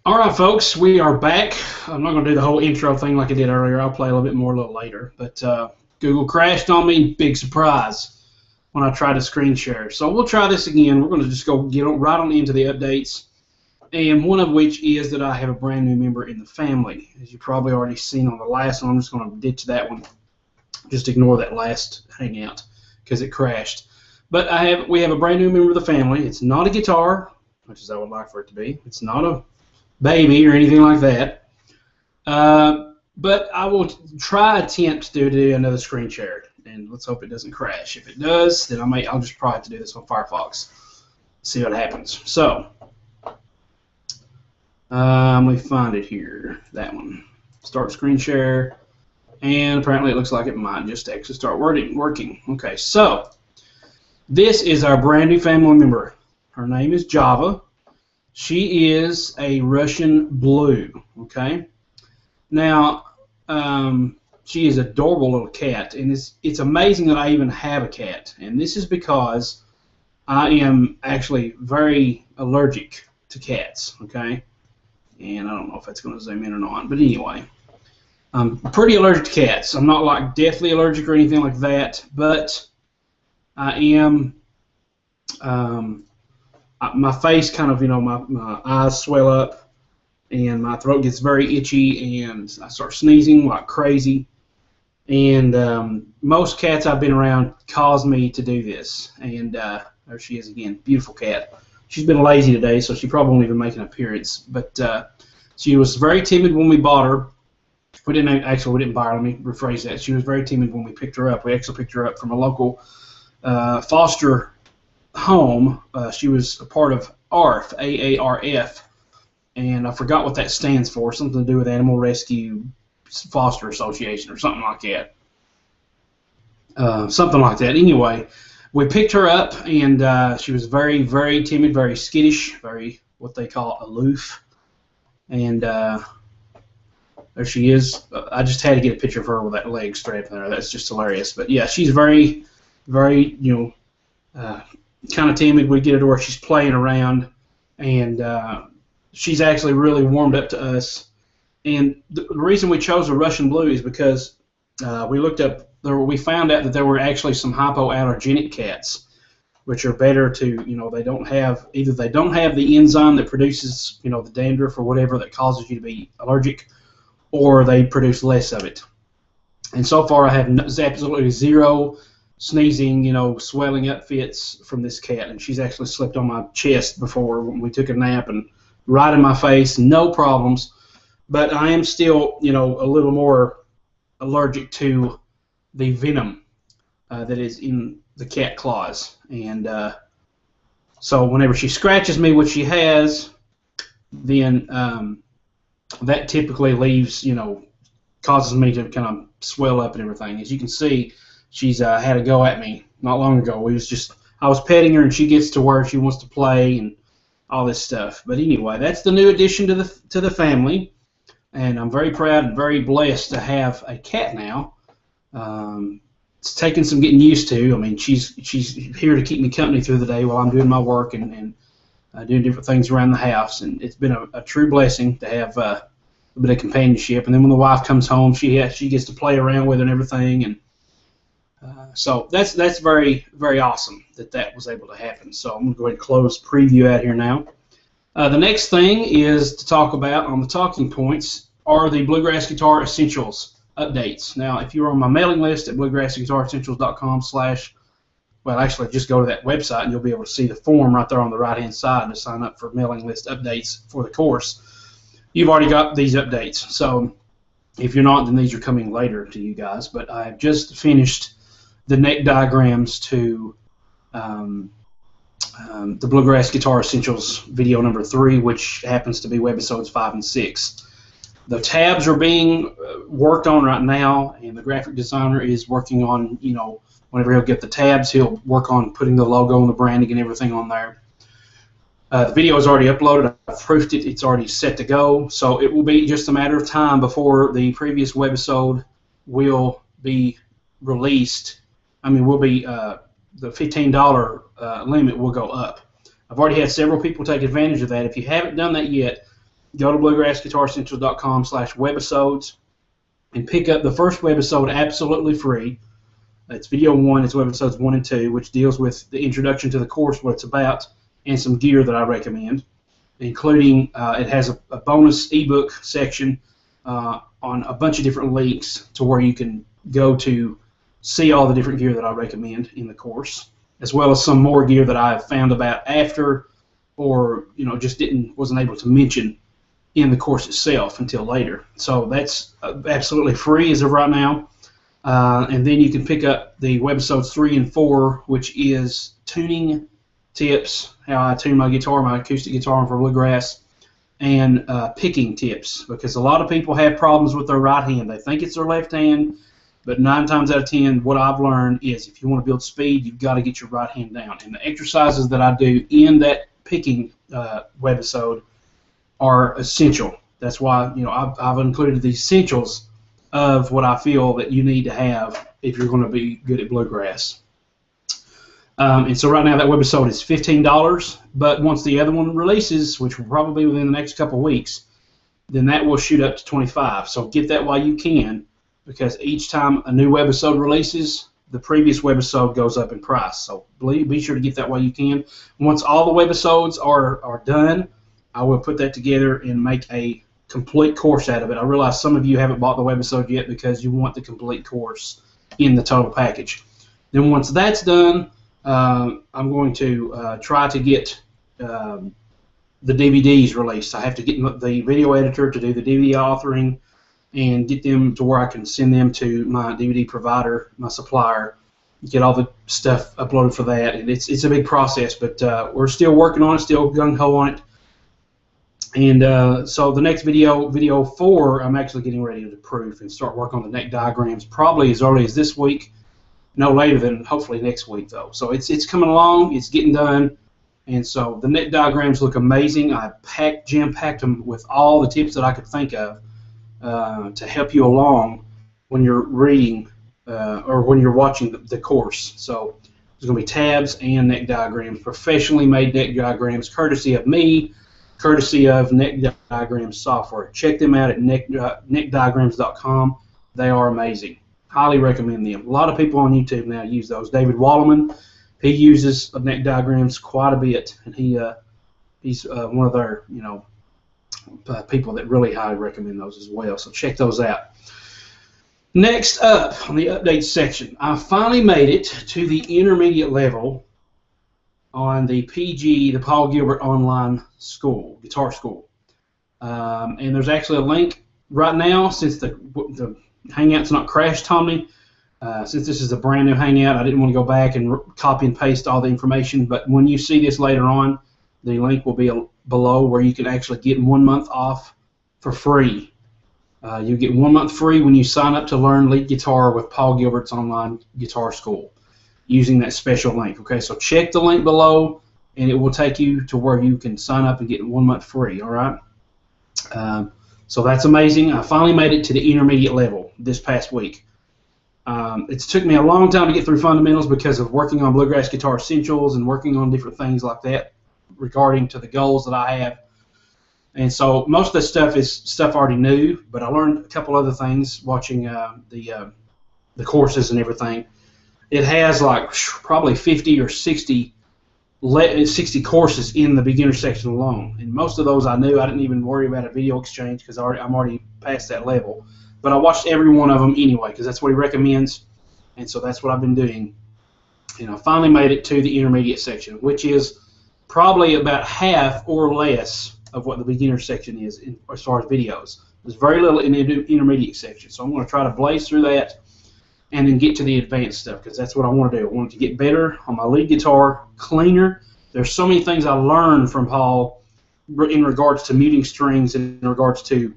All right, folks, we are back. I'm not going to do the whole intro thing like I did earlier. I'll play a little bit more a little later. But Google crashed on me. Big surprise when I tried to screen share. So we'll try this again. We're going to just go get right on into the updates. And one of which is that I have a brand new member in the family. As you've probably already seen on the last one, I'm just going to ditch that one. Just ignore that last hangout because it crashed. But we have a brand new member of the family. It's not a guitar, much as I would like for it to be. It's not a baby or anything like that. But I will attempt to do another screen share, and let's hope it doesn't crash. If it does, then I'll just probably have to do this on Firefox. See what happens. So let me find it here. That one. Start screen share, and apparently it looks like it might just actually start working. Okay, so this is our brand new family member. Her name is Java. She is a Russian blue, okay? Now, she is an adorable little cat, and it's amazing that I even have a cat, and this is because I am actually very allergic to cats, okay? And I don't know if that's going to zoom in or not, but anyway, I'm pretty allergic to cats. I'm not like deathly allergic or anything like that, but I am... my face kind of, my eyes swell up and my throat gets very itchy and I start sneezing like crazy. And most cats I've been around cause me to do this. And there she is again, beautiful cat. She's been lazy today, so she probably won't even make an appearance. But she was very timid when we bought her. We didn't buy her. Let me rephrase that. She was very timid when we picked her up. We actually picked her up from a local foster home. She was a part of ARF, A-A-R-F, and I forgot what that stands for, something to do with Animal Rescue Foster Association or something like that. Anyway, we picked her up, and she was very, very timid, very skittish, very what they call aloof, and there she is. I just had to get a picture of her with that leg strap in there. That's just hilarious. But yeah, she's very, very, kind of timid. We get her to where she's playing around, and she's actually really warmed up to us. And the reason we chose a Russian blue is because we found out that there were actually some hypoallergenic cats, which are better to, they don't have the enzyme that produces, the dandruff or whatever that causes you to be allergic, or they produce less of it. And so far I have absolutely zero sneezing, swelling up fits from this cat, and she's actually slept on my chest before when we took a nap and right in my face, no problems. But I am still, a little more allergic to the venom that is in the cat claws, and so whenever she scratches me, which she has, then that typically leaves, causes me to kind of swell up and everything. As you can see, she's had a go at me not long ago. I was petting her, and she gets to where she wants to play and all this stuff. But anyway, that's the new addition to the family, and I'm very proud and very blessed to have a cat now. It's taken some getting used to. I mean, she's here to keep me company through the day while I'm doing my work and doing different things around the house, and it's been a true blessing to have a bit of companionship. And then when the wife comes home, she gets to play around with her and everything, and so that's very, very awesome that was able to happen. So I'm going to go ahead and close preview out here now. The next thing is to talk about on the talking points are the Bluegrass Guitar Essentials updates. Now, if you're on my mailing list at bluegrassguitaressentials.com actually just go to that website and you'll be able to see the form right there on the right-hand side to sign up for mailing list updates for the course. You've already got these updates. So if you're not, then these are coming later to you guys. But I've just finished the neck diagrams to the Bluegrass Guitar Essentials video number 3, which happens to be Webisodes 5 and 6. The tabs are being worked on right now, and the graphic designer is working on, whenever he'll get the tabs, he'll work on putting the logo and the branding and everything on there. The video is already uploaded. I've proofed it. It's already set to go. So it will be just a matter of time before the previous webisode will be released. The $15 limit will go up. I've already had several people take advantage of that. If you haven't done that yet, go to bluegrassguitaressentials.com/webisodes and pick up the first webisode absolutely free. It's video 1, it's Webisodes 1 and 2, which deals with the introduction to the course, what it's about, and some gear that I recommend, including it has a bonus ebook section on a bunch of different links to where you can go to see all the different gear that I recommend in the course, as well as some more gear that I've found about after, or just wasn't able to mention in the course itself until later. So that's absolutely free as of right now. And then you can pick up the Webisodes 3 and 4, which is tuning tips, how I tune my guitar, my acoustic guitar for Bluegrass, and picking tips, because a lot of people have problems with their right hand. They think it's their left hand, but 9 times out of 10, what I've learned is if you want to build speed, you've got to get your right hand down. And the exercises that I do in that picking webisode are essential. That's why I've included the essentials of what I feel that you need to have if you're going to be good at Bluegrass. And so right now that webisode is $15, but once the other one releases, which will probably be within the next couple of weeks, then that will shoot up to $25. So get that while you can, because each time a new webisode releases, the previous webisode goes up in price. So be sure to get that while you can. Once all the webisodes are done, I will put that together and make a complete course out of it. I realize some of you haven't bought the webisode yet because you want the complete course in the total package. Then once that's done, I'm going to try to get the DVDs released. I have to get the video editor to do the DVD authoring and get them to where I can send them to my DVD provider, my supplier, get all the stuff uploaded for that. And it's a big process, but we're still working on it, still gung-ho on it. And so the next video 4, I'm actually getting ready to proof and start working on the neck diagrams probably as early as this week, no later than hopefully next week though. So it's coming along, it's getting done, and so the neck diagrams look amazing. I jam-packed them with all the tips that I could think of to help you along when you're reading or when you're watching the course. So there's going to be tabs and neck diagrams, professionally made neck diagrams, courtesy of me, courtesy of Neck Diagrams software. Check them out at neckdiagrams.com. They are amazing. Highly recommend them. A lot of people on YouTube now use those. David Wallerman, he uses neck diagrams quite a bit, and he's one of their people that really highly recommend those as well. So check those out. Next up on the update section, I finally made it to the intermediate level on the PG, the Paul Gilbert Online School, Guitar School. And there's actually a link right now, since the Hangout's not crashed on me. Since this is a brand new Hangout, I didn't want to go back and copy and paste all the information, but when you see this later on, the link will be below where you can actually get 1 month off for free. You get 1 month free when you sign up to learn lead guitar with Paul Gilbert's Online Guitar School, using that special link. Okay, so check the link below, and it will take you to where you can sign up and get 1 month free. All right. So that's amazing. I finally made it to the intermediate level this past week. It's took me a long time to get through fundamentals because of working on Bluegrass Guitar Essentials and working on different things like that regarding to the goals that I have. And so most of this stuff is stuff I already knew, but I learned a couple other things watching the courses and everything. It has like probably 50 or 60 courses in the beginner section alone, and most of those I knew. I didn't even worry about a video exchange because I'm already past that level. But I watched every one of them anyway because that's what he recommends, and so that's what I've been doing. And I finally made it to the intermediate section, which is probably about half or less of what the beginner section is as far as videos. There's very little in the intermediate section, so I'm going to try to blaze through that and then get to the advanced stuff, because that's what I want to do. I want it to get better on my lead guitar, cleaner. There's so many things I learned from Paul in regards to muting strings, in regards to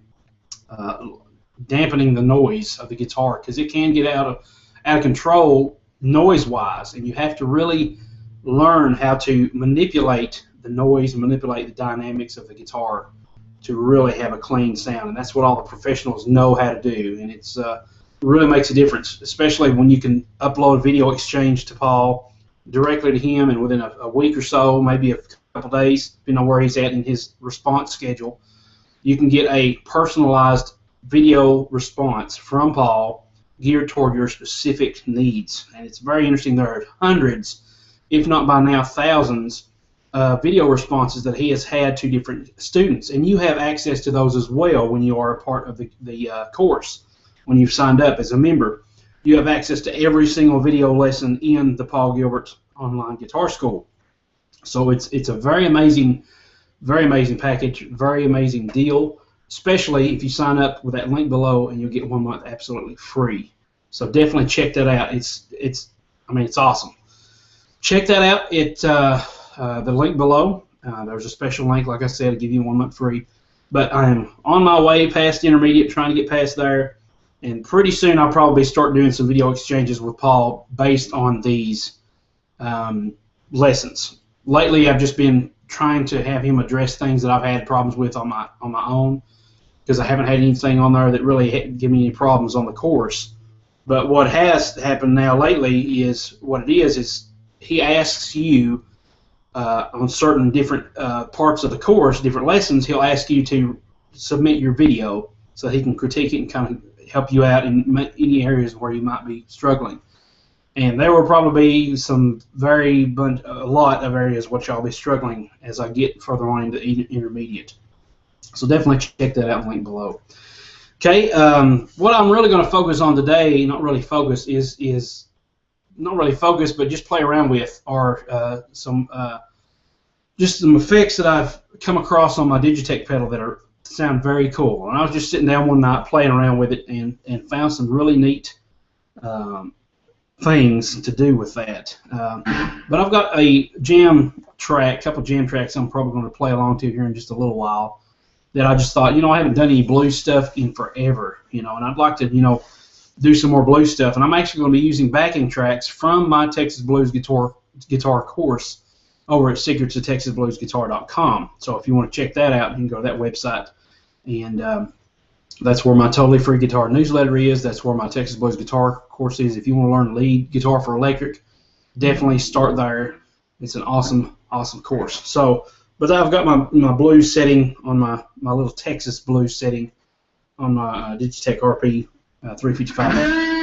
dampening the noise of the guitar, because it can get out of control noise-wise, and you have to really learn how to manipulate the noise and manipulate the dynamics of the guitar to really have a clean sound, and that's what all the professionals know how to do, and it's really makes a difference, especially when you can upload video exchange to Paul directly to him, and within a week or so, maybe a couple days, depending on where he's at in his response schedule, you can get a personalized video response from Paul geared toward your specific needs. And it's very interesting. There are hundreds, if not by now thousands, video responses that he has had to different students, and you have access to those as well when you are a part of the course. When you've signed up as a member, you have access to every single video lesson in the Paul Gilbert Online Guitar School. So it's a very amazing package, very amazing deal, especially if you sign up with that link below, and you'll get 1 month absolutely free. So definitely check that out. It's awesome. Check that out. The link below. There's a special link, like I said, to give you 1 month free. But I am on my way past intermediate, trying to get past there, and pretty soon I'll probably start doing some video exchanges with Paul based on these lessons. Lately, I've just been trying to have him address things that I've had problems with on my own, because I haven't had anything on there that really give me any problems on the course. But what has happened now lately is he asks you on certain different parts of the course, different lessons, he'll ask you to submit your video so he can critique it and kind of help you out in any areas where you might be struggling. And there will probably be a lot of areas which I'll be struggling as I get further on into intermediate. So definitely check that out, link below. Okay, what I'm really going to focus on today, not really focus, but just play around with, are just some effects that I've come across on my Digitech pedal that sound very cool. And I was just sitting down one night playing around with it and found some really neat things to do with that. But I've got a couple jam tracks I'm probably going to play along to here in just a little while, that I just thought, I haven't done any blues stuff in forever, and I'd like to, do some more blues stuff. And I'm actually going to be using backing tracks from my Texas Blues guitar course over at secretsofTexasBluesGuitar.com. So if you want to check that out, you can go to that website, and that's where my totally free guitar newsletter is. That's where my Texas Blues guitar course is. If you want to learn lead guitar for electric, definitely start there. It's an awesome course. So, but I've got my blues setting on my little Texas blues setting on my Digitech RP 355.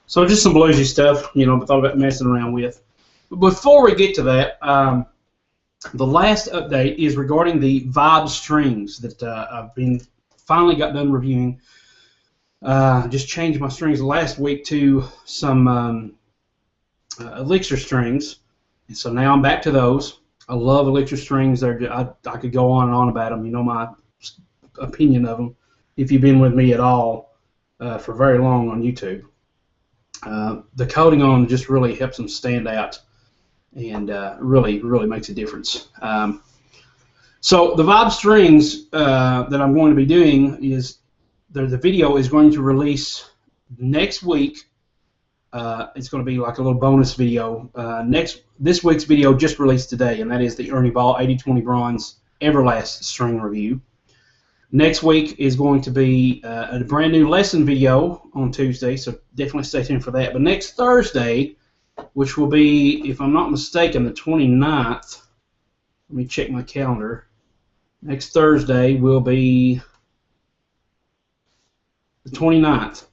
So just some bluesy stuff, thought about messing around with. But before we get to that, the last update is regarding the Vibe strings that I've finally got done reviewing. Just changed my strings last week to some Elixir strings, and so now I'm back to those. I love Elixir strings. I could go on and on about them. You know my opinion of them if you've been with me at all for very long on YouTube. The coating on them just really helps them stand out, and really makes a difference. So the Vibe strings that I'm going to be doing is the video is going to release next week. It's going to be like a little bonus video. This week's video just released today, and that is the Ernie Ball 8020 Bronze Everlast string review. Next week is going to be a brand new lesson video on Tuesday, so definitely stay tuned for that. But next Thursday, which will be, if I'm not mistaken, the 29th, let me check my calendar. Next Thursday will be the 29th.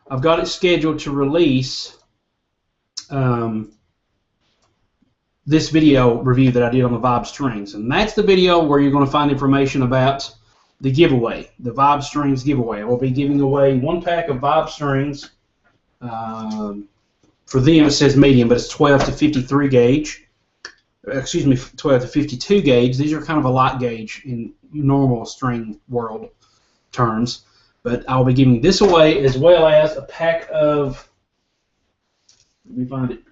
I've got it scheduled to release the this video review that I did on the Vibe strings, and that's the video where you're going to find information about the giveaway, the Vibe strings giveaway. We'll be giving away 1 pack of Vibe strings. For them it says medium, but it's 12 to 53 gauge. Excuse me, 12 to 52 gauge. These are kind of a light gauge in normal string world terms. But I'll be giving this away as well as a pack of, let me find it,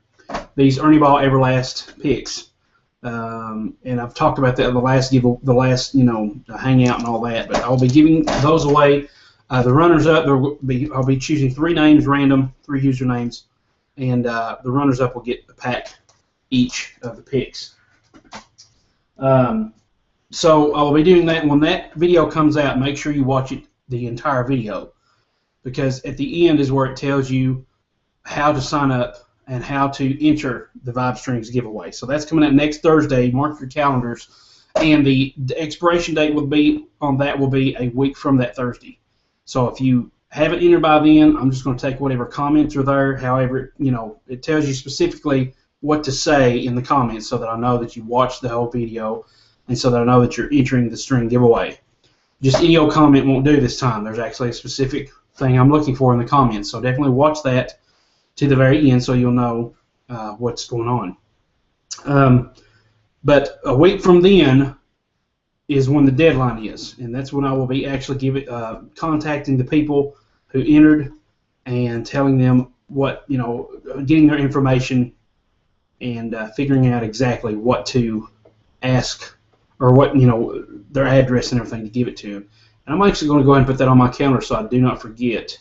these Ernie Ball Everlast picks. And I've talked about that in the last hangout and all that. But I'll be giving those away. The runners-up, I'll be choosing 3 names, random, 3 usernames, and the runners-up will get a pack each of the picks. So I'll be doing that. When that video comes out, make sure you watch it, the entire video, because at the end is where it tells you how to sign up and how to enter the Vibe Strings giveaway. So that's coming out next Thursday. Mark your calendars, and the expiration date will be a week from that Thursday. So if you haven't entered by then, I'm just going to take whatever comments are there. However, it tells you specifically what to say in the comments so that I know that you watched the whole video and so that I know that you're entering the string giveaway. Just any old comment won't do this time. There's actually a specific thing I'm looking for in the comments. So definitely watch that to the very end so you'll know what's going on. But a week from then is when the deadline is, and that's when I will be actually contacting the people who entered and telling them what, getting their information and figuring out exactly what to ask or what, their address and everything to give it to them. And I'm actually going to go ahead and put that on my calendar so I do not forget.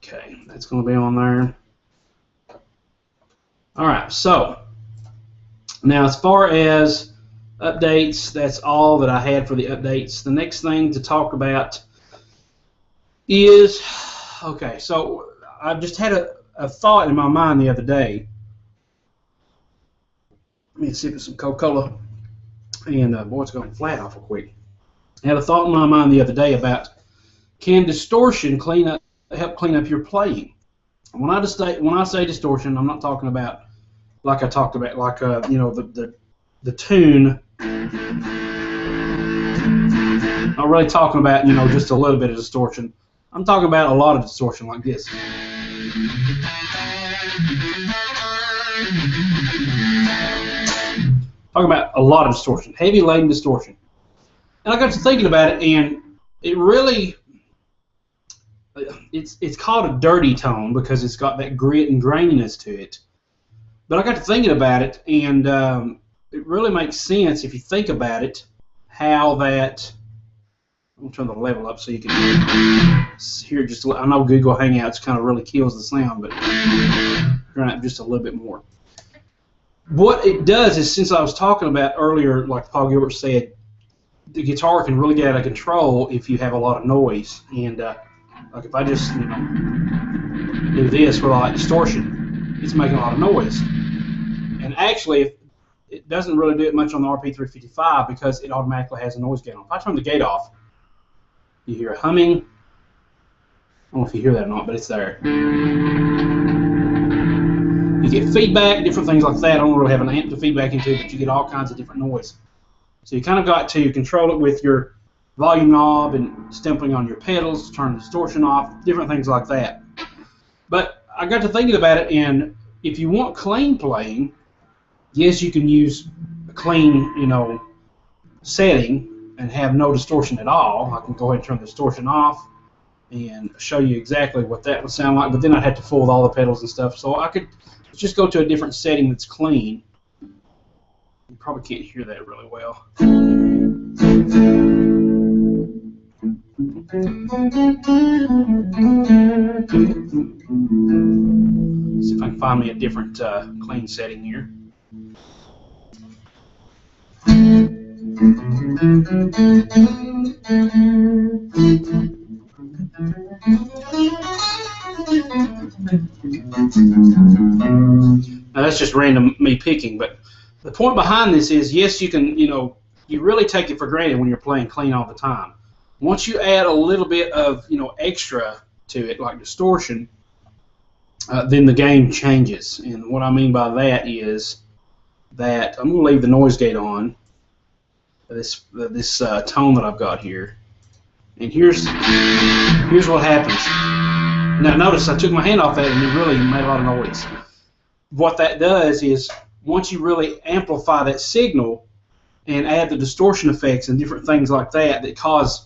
Okay, that's going to be on there. All right, so now as far as updates, that's all that I had for the updates. The next thing to talk about is, okay, so I just had a thought in my mind the other day. Let me sip some Coca-Cola, and boy, it's going flat awful quick. I had a thought in my mind the other day about, can distortion help clean up your playing? When I say distortion, I'm not talking about like I talked about, like the tune. I'm not really talking about just a little bit of distortion. I'm talking about a lot of distortion like this. Talking about a lot of distortion, heavy laden distortion. And I got to thinking about it, and it really, it's called a dirty tone because it's got that grit and graininess to it. But I got to thinking about it, and it really makes sense if you think about it, how that. I'm going to turn the level up so you can hear just a little. I know Google Hangouts kind of really kills the sound, but turn it up just a little bit more. What it does is, since I was talking about earlier, like Paul Gilbert said, the guitar can really get out of control if you have a lot of noise. And like if I just do this with like distortion, it's making a lot of noise. And actually, it doesn't really do it much on the RP355 because it automatically has a noise gate on. If I turn the gate off, you hear a humming. I don't know if you hear that or not, but it's there. You get feedback, different things like that. I don't really have an amp to feedback into, but you get all kinds of different noise. So you kind of got to control it with your volume knob and stempling on your pedals, turn the distortion off, different things like that. But I got to thinking about it, and if you want clean playing, yes, you can use a clean, setting and have no distortion at all. I can go ahead and turn the distortion off and show you exactly what that would sound like, but then I'd have to fool with all the pedals and stuff. So I could just go to a different setting that's clean. You probably can't hear that really well. See if I can find me a different clean setting here. Now that's just random me picking, but the point behind this is, yes, you can, you really take it for granted when you're playing clean all the time. Once you add a little bit of extra to it, like distortion, then the game changes. And what I mean by that is that I'm going to leave the noise gate on. This tone that I've got here, and here's what happens. Now notice I took my hand off that and it really made a lot of noise. What that does is once you really amplify that signal and add the distortion effects and different things like that cause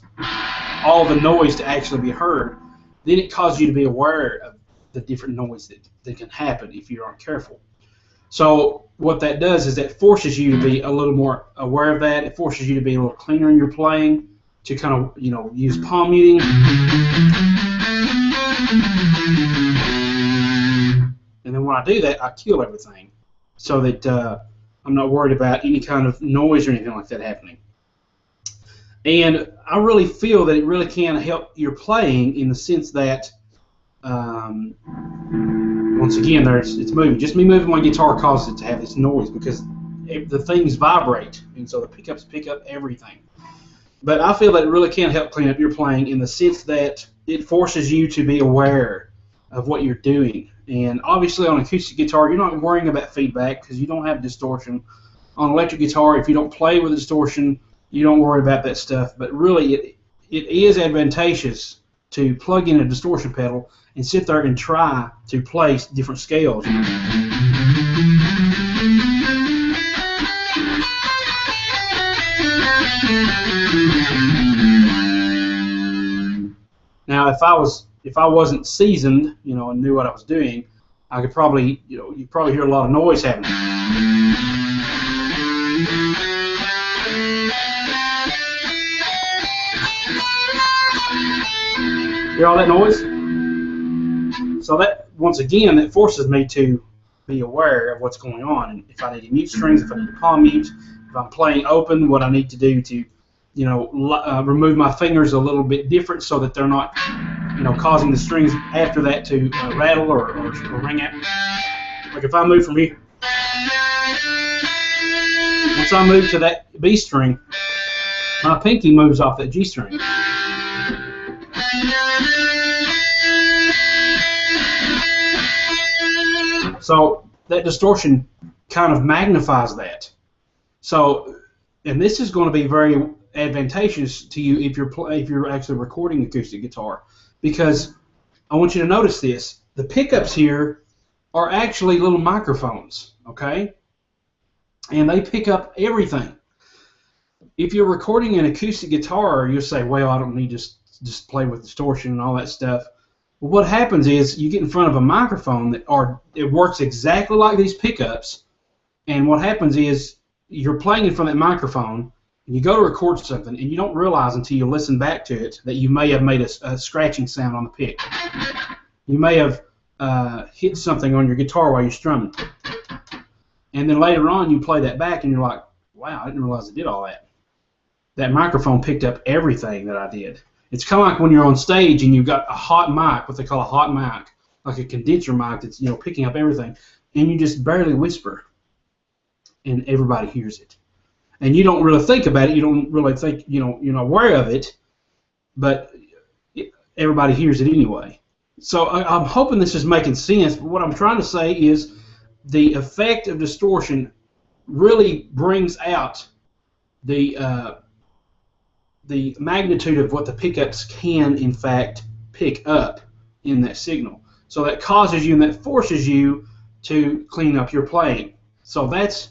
all the noise to actually be heard, then it causes you to be aware of the different noise that can happen if you aren't careful. So what that does is that forces you to be a little more aware of that. It forces you to be a little cleaner in your playing, to kind of use palm muting. And then when I do that, I kill everything so that I'm not worried about any kind of noise or anything like that happening. And I really feel that it really can help your playing in the sense that once again, it's moving. Just me moving my guitar causes it to have this noise because the things vibrate, and so the pickups pick up everything. But I feel that it really can help clean up your playing in the sense that it forces you to be aware of what you're doing. And obviously on acoustic guitar, you're not worrying about feedback because you don't have distortion. On electric guitar, if you don't play with distortion, you don't worry about that stuff. But really, it is advantageous to plug in a distortion pedal and sit there and try to play different scales. Now, if I wasn't seasoned, and knew what I was doing, I could probably, you'd probably hear a lot of noise happening. Hear all that noise? So that, once again, that forces me to be aware of what's going on. And if I need to mute strings, if I need to palm mute, if I'm playing open, what I need to do to, remove my fingers a little bit different so that they're not, causing the strings after that to rattle or ring out. Like if I move from here, once I move to that B string, my pinky moves off that G string. So that distortion kind of magnifies that. So, and this is going to be very advantageous to you if you're actually recording acoustic guitar, because I want you to notice this: the pickups here are actually little microphones, okay? And they pick up everything. If you're recording an acoustic guitar, you'll say, well, I don't need to just play with distortion and all that stuff. Well, what happens is you get in front of a microphone it works exactly like these pickups, and what happens is you're playing in front of that microphone, and you go to record something, and you don't realize until you listen back to it that you may have made a scratching sound on the pick. You may have hit something on your guitar while you're strumming. And then later on you play that back and you're like, wow, I didn't realize I did all that. That microphone picked up everything that I did. It's kind of like when you're on stage and you've got a hot mic, what they call a hot mic, like a condenser mic that's picking up everything, and you just barely whisper, and everybody hears it. And you don't really think about it. You don't really think you're not aware of it, but everybody hears it anyway. So I'm hoping this is making sense. But what I'm trying to say is the effect of distortion really brings out the magnitude of what the pickups can, in fact, pick up in that signal. So that causes you and that forces you to clean up your playing. So that's,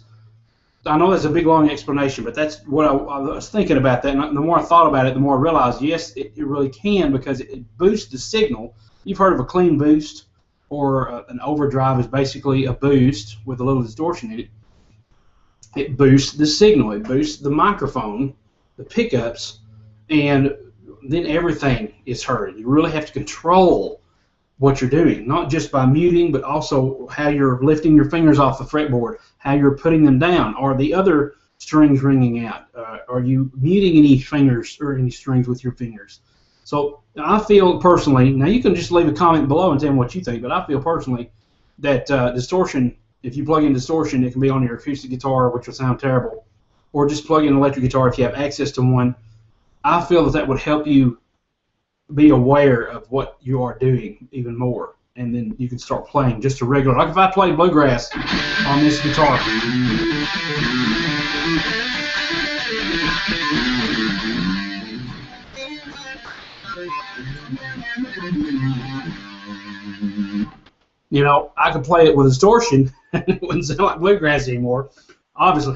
I know that's a big, long explanation, but that's what I was thinking about that. And the more I thought about it, the more I realized, yes, it really can, because it boosts the signal. You've heard of a clean boost, or an overdrive is basically a boost with a little distortion in it. It boosts the signal. It boosts the microphone, the pickups, and then everything is heard. You really have to control what you're doing, not just by muting, but also how you're lifting your fingers off the fretboard, how you're putting them down, or the other strings ringing out. Are you muting any fingers or any strings with your fingers? So I feel personally, now you can just leave a comment below and tell me what you think, but I feel personally that distortion, if you plug in distortion, it can be on your acoustic guitar, which will sound terrible, or just plug in an electric guitar if you have access to one. I feel that would help you be aware of what you are doing even more, and then you can start playing just a regular. Like if I play bluegrass on this guitar. You know, I could play it with distortion, and it wouldn't sound like bluegrass anymore, obviously.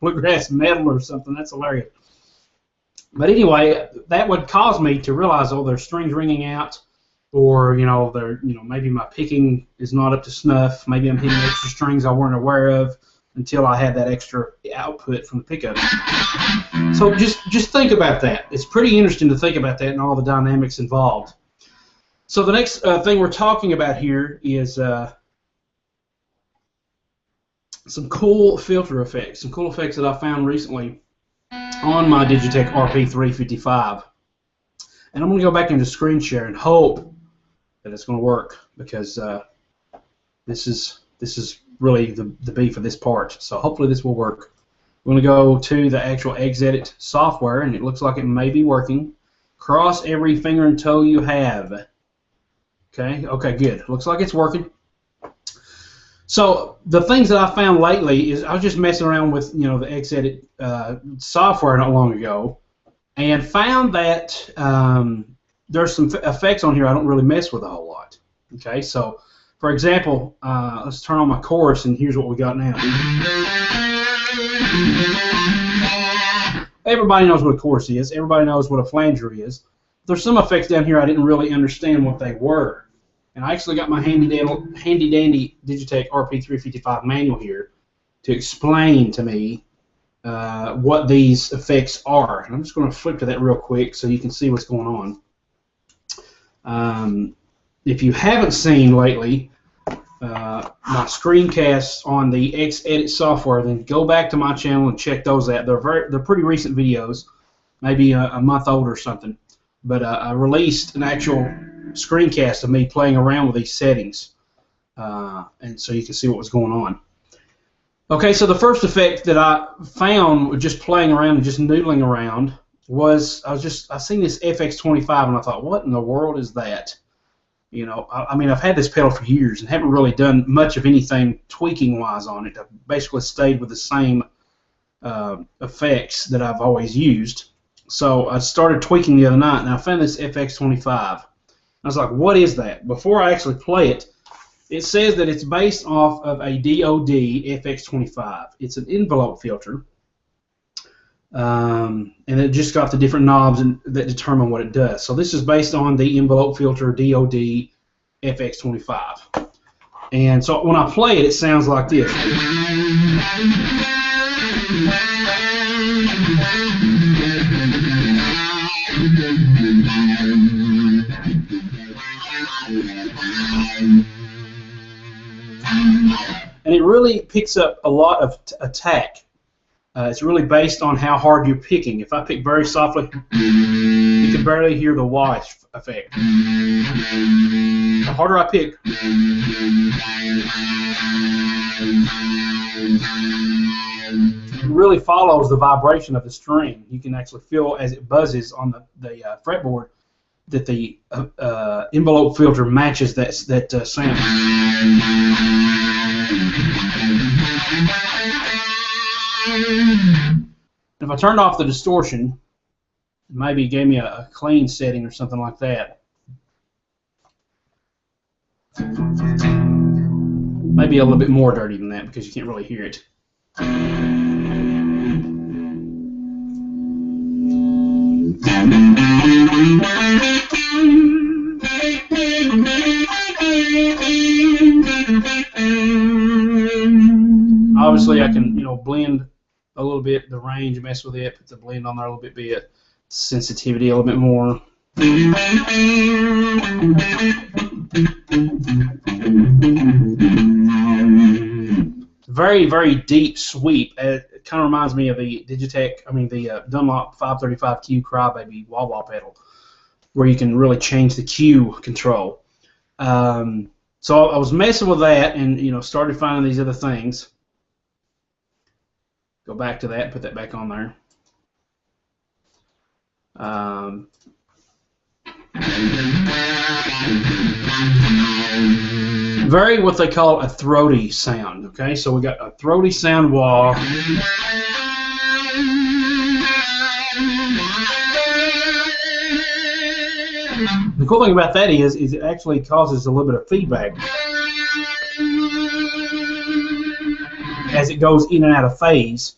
Bluegrass metal or something, that's hilarious. But anyway, that would cause me to realize, oh, there's strings ringing out, or maybe my picking is not up to snuff. Maybe I'm hitting extra strings I weren't aware of until I had that extra output from the pickup. So just think about that. It's pretty interesting to think about that and all the dynamics involved. So the next thing we're talking about here is some cool filter effects, some cool effects that I found recently on my Digitech RP355. And I'm going to go back into screen share and hope that it's going to work, because this is really the beef of this part. So hopefully this will work. We're going to go to the actual Edit software, and it looks like it may be working. Cross every finger and toe you have. Okay, good. Looks like it's working. So the things that I found lately is I was just messing around with the Edit software not long ago, and found that there's some effects on here I don't really mess with a whole lot. Okay, so for example, let's turn on my chorus, and here's what we got now. Everybody knows what a chorus is. Everybody knows what a flanger is. There's some effects down here I didn't really understand what they were. And I actually got my handy-dandy Digitech RP355 manual here to explain to me what these effects are. And I'm just going to flip to that real quick so you can see what's going on. If you haven't seen lately my screencasts on the Edit software, then go back to my channel and check those out. They're pretty recent videos, maybe a month old or something. But I released an actual screencast of me playing around with these settings, and so you can see what was going on. Okay, so the first effect that I found with just playing around and just noodling around was I seen this FX25, and I thought, what in the world is that? I mean, I've had this pedal for years and haven't really done much of anything tweaking wise on it. I've basically stayed with the same effects that I've always used. So I started tweaking the other night, and I found this FX25. I was like, what is that? Before I actually play it, it says that it's based off of a DOD FX25. It's an envelope filter, and it just got the different knobs that determine what it does. So this is based on the envelope filter DOD FX25. And so when I play it, it sounds like this. And it really picks up a lot of attack. It's really based on how hard you're picking. If I pick very softly, you can barely hear the wah effect. The harder I pick, it really follows the vibration of the string. You can actually feel as it buzzes on the fretboard that the envelope filter matches that sound. If I turned off the distortion, maybe gave me a clean setting or something like that. Maybe a little bit more dirty than that because you can't really hear it. Obviously, I can blend a little bit the range, mess with it, put the blend on there a little bit, sensitivity a little bit more. Very, very deep sweep. It kind of reminds me of the the Dunlop 535Q Crybaby wah-wah pedal, where you can really change the Q control. So I was messing with that, and started finding these other things. Go back to that, put that back on there. Very what they call a throaty sound. Okay, so we got a throaty sound wah. The cool thing about that is it actually causes a little bit of feedback as it goes in and out of phase.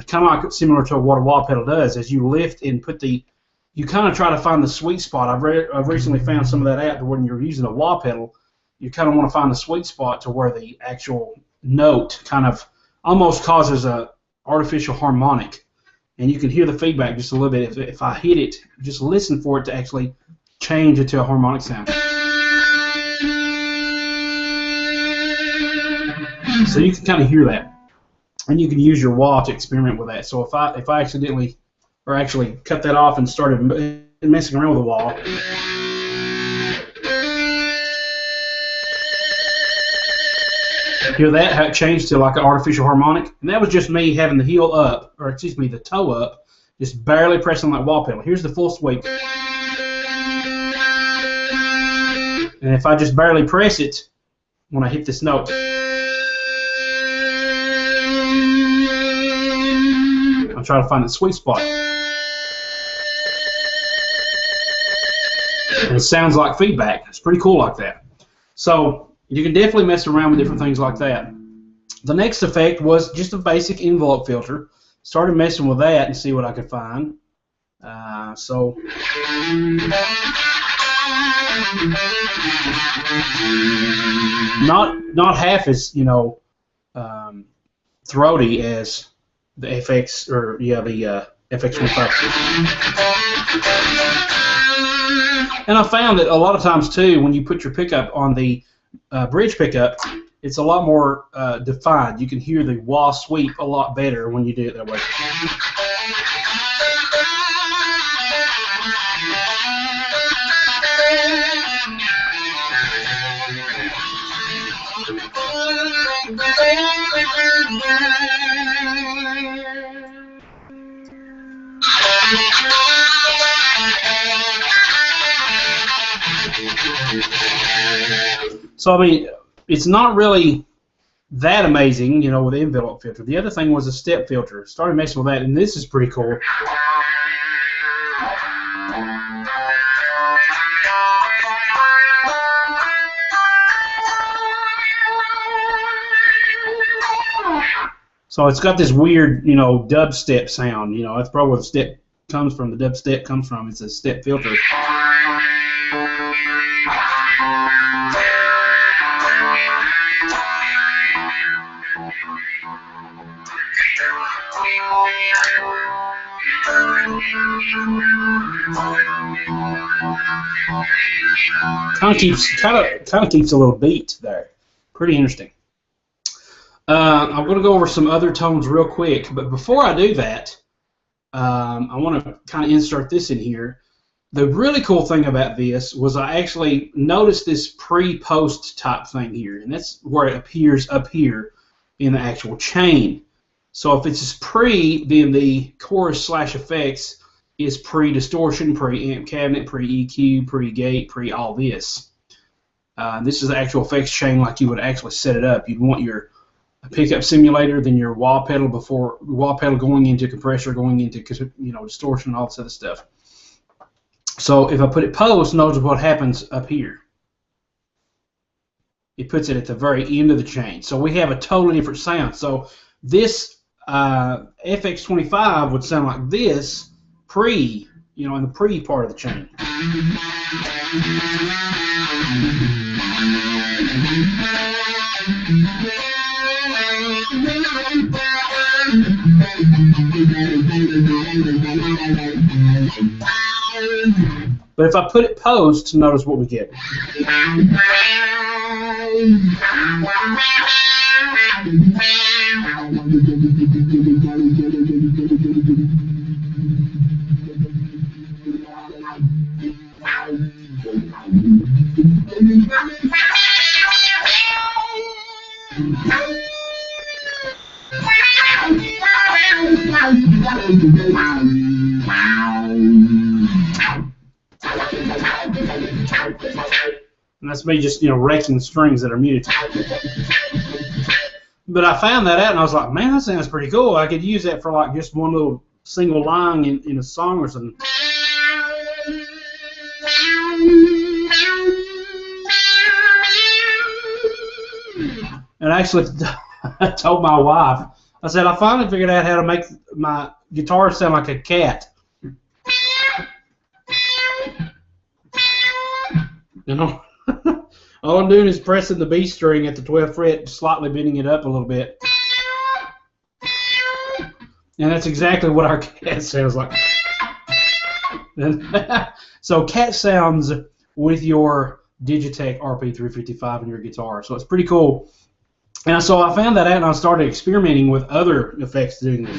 Kind of like similar to what a wah pedal does. As you lift and put you kind of try to find the sweet spot. I've recently found some of that out, when you're using a wah pedal, you kind of want to find the sweet spot to where the actual note kind of almost causes a artificial harmonic, and you can hear the feedback just a little bit. If I hit it, just listen for it to actually change it to a harmonic sound. So you can kind of hear that, and you can use your wah to experiment with that. So if I accidentally, or actually cut that off and started messing around with the wah, hear that, how it changed to like an artificial harmonic, and that was just me having the heel up, or excuse me, the toe up, just barely pressing that wah pedal. Here's the full sweep, and if I just barely press it when I hit this note, I'll try to find the sweet spot. And it sounds like feedback. It's pretty cool like that. So you can definitely mess around with different things like that. The next effect was just a basic envelope filter. Started messing with that and see what I could find. So not half as throaty as the FX, or the FX25. And I found that a lot of times too, when you put your pickup on the bridge pickup, it's a lot more defined. You can hear the wah sweep a lot better when you do it that way. So I mean, it's not really that amazing, with the envelope filter. The other thing was a step filter. Started messing with that, and this is pretty cool. So it's got this weird, dubstep sound. That's probably where the step comes from. The dubstep comes from. It's a step filter. Kind of keeps a little beat there. Pretty interesting. I'm going to go over some other tones real quick, but before I do that, I want to kind of insert this in here. The really cool thing about this was I actually noticed this pre-post type thing here, and that's where it appears up here in the actual chain. So if it's pre, then the chorus/effects is pre-distortion, pre-amp cabinet, pre-EQ, pre-gate, pre-all this. This is the actual effects chain like you would actually set it up. You'd want your pickup simulator, then your wah pedal going into compressor, going into distortion, all this other stuff. So if I put it post, notice what happens up here. It puts it at the very end of the chain. So we have a totally different sound. So this FX25 would sound like this pre, in the pre part of the chain. But if I put it post, notice what we get. And that's me just, you know, wrecking strings that are muted. But I found that out, and I was like, man, that sounds pretty cool. I could use that for like just one little single line in a song or something. And actually, I told my wife, I said, I finally figured out how to make my guitar sound like a cat. You know, all I'm doing is pressing the B string at the 12th fret, slightly bending it up a little bit. And that's exactly what our cat sounds like. So cat sounds with your Digitech RP355 in your guitar. So it's pretty cool. And so I found that out, and I started experimenting with other effects doing this.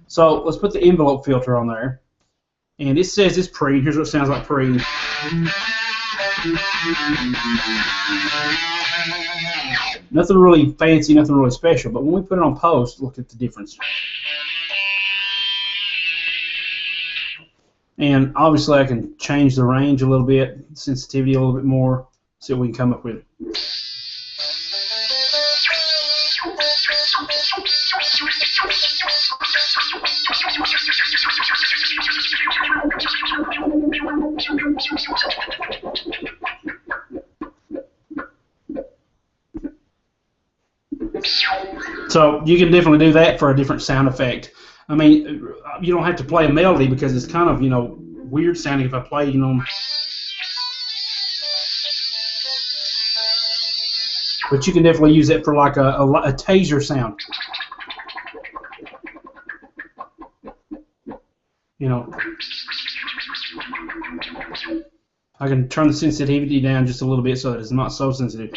So let's put the envelope filter on there. And it says it's pre. Here's what it sounds like pre. Nothing really fancy, nothing really special. But when we put it on post, look at the difference. And obviously I can change the range a little bit, sensitivity a little bit more, see what we can come up with. So you can definitely do that for a different sound effect. I mean, you don't have to play a melody because it's kind of, you know, weird sounding if I play, you know. But you can definitely use it for like a taser sound. You know. I can turn the sensitivity down just a little bit so that it's not so sensitive.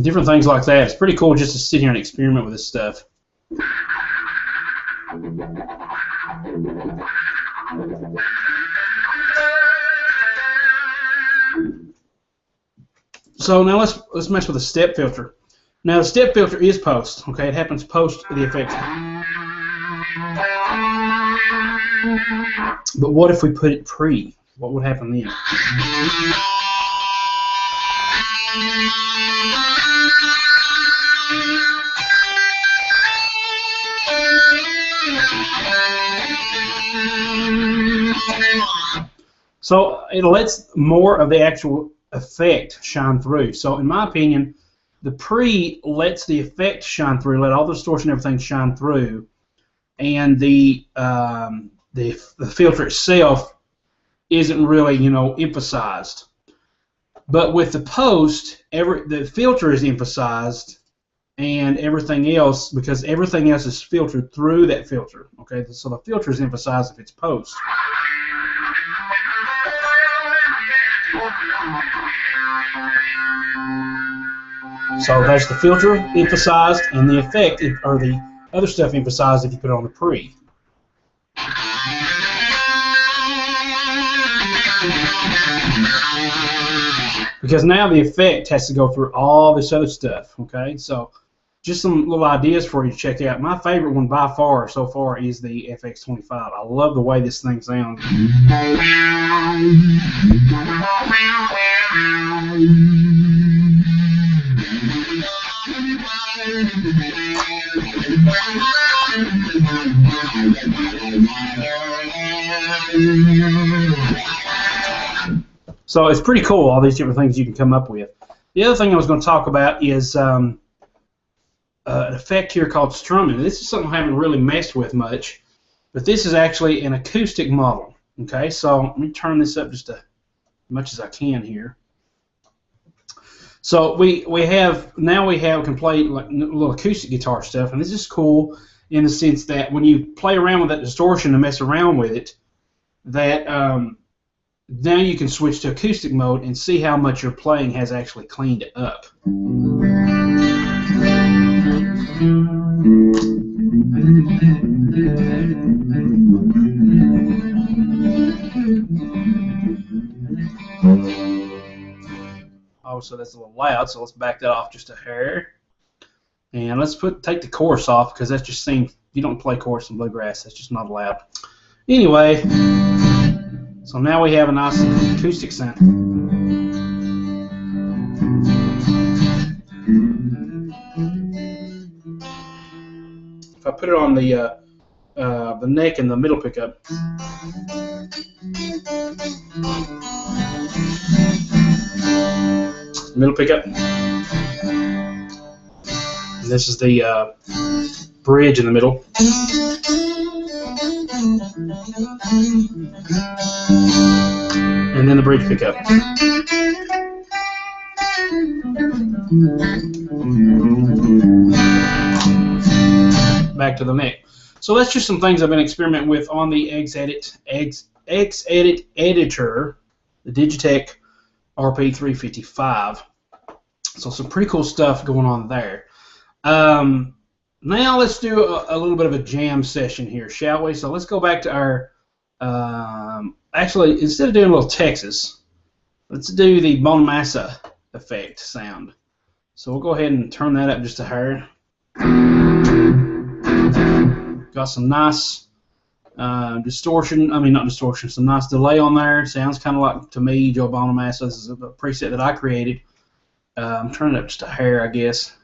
Different things like that. It's pretty cool just to sit here and experiment with this stuff. So now let's mess with the step filter. Now the step filter is post. Okay, it happens post the effect. But what if we put it pre? What would happen then? So it lets more of the actual effect shine through. So in my opinion, the pre lets the effect shine through, let all the distortion and everything shine through, and the filter itself isn't really, you know, emphasized. But with the post, the filter is emphasized, and everything else, because everything else is filtered through that filter. Okay, so the filter is emphasized if it's post. So that's the filter emphasized, and the effect, or the other stuff emphasized if you put it on the pre. Because now the effect has to go through all this other stuff, okay? So just some little ideas for you to check out. My favorite one by far so far is the FX25. I love the way this thing sounds. So it's pretty cool, all these different things you can come up with. The other thing I was going to talk about is an effect here called strumming. This is something I haven't really messed with much, but this is actually an acoustic model. Okay, so let me turn this up just as much as I can here. So we can play like little acoustic guitar stuff, and this is cool in the sense that when you play around with that distortion and mess around with it, that now you can switch to acoustic mode and see how much your playing has actually cleaned it up. so that's a little loud. So let's back that off just a hair. And let's take the chorus off, because that just seems, you don't play chorus in bluegrass. That's just not allowed. Anyway, so now we have a nice acoustic sound. If I put it on the neck and the middle pickup, middle pickup, and this is the bridge in the middle, and then the bridge pickup. Back to the neck. So that's just some things I've been experimenting with on the Xedit editor, the Digitech RP355. So some pretty cool stuff going on there. Now let's do a little bit of a jam session here, shall we? So let's go back to our, actually, instead of doing a little Texas, let's do the Bonamassa effect sound. So we'll go ahead and turn that up just a hair. Got some nice distortion, not distortion, some nice delay on there. Sounds kind of like, to me, Joe Bonamassa. This is a preset that I created. I'm turning it up just a hair, I guess.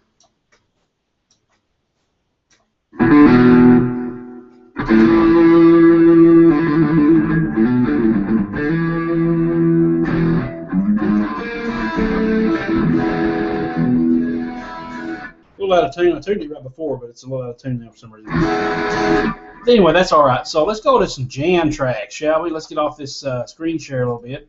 A little out of tune. I tuned it right before, but it's a little out of tune now for some reason. Anyway, that's all right. So let's go to some jam tracks, shall we? Let's get off this screen share a little bit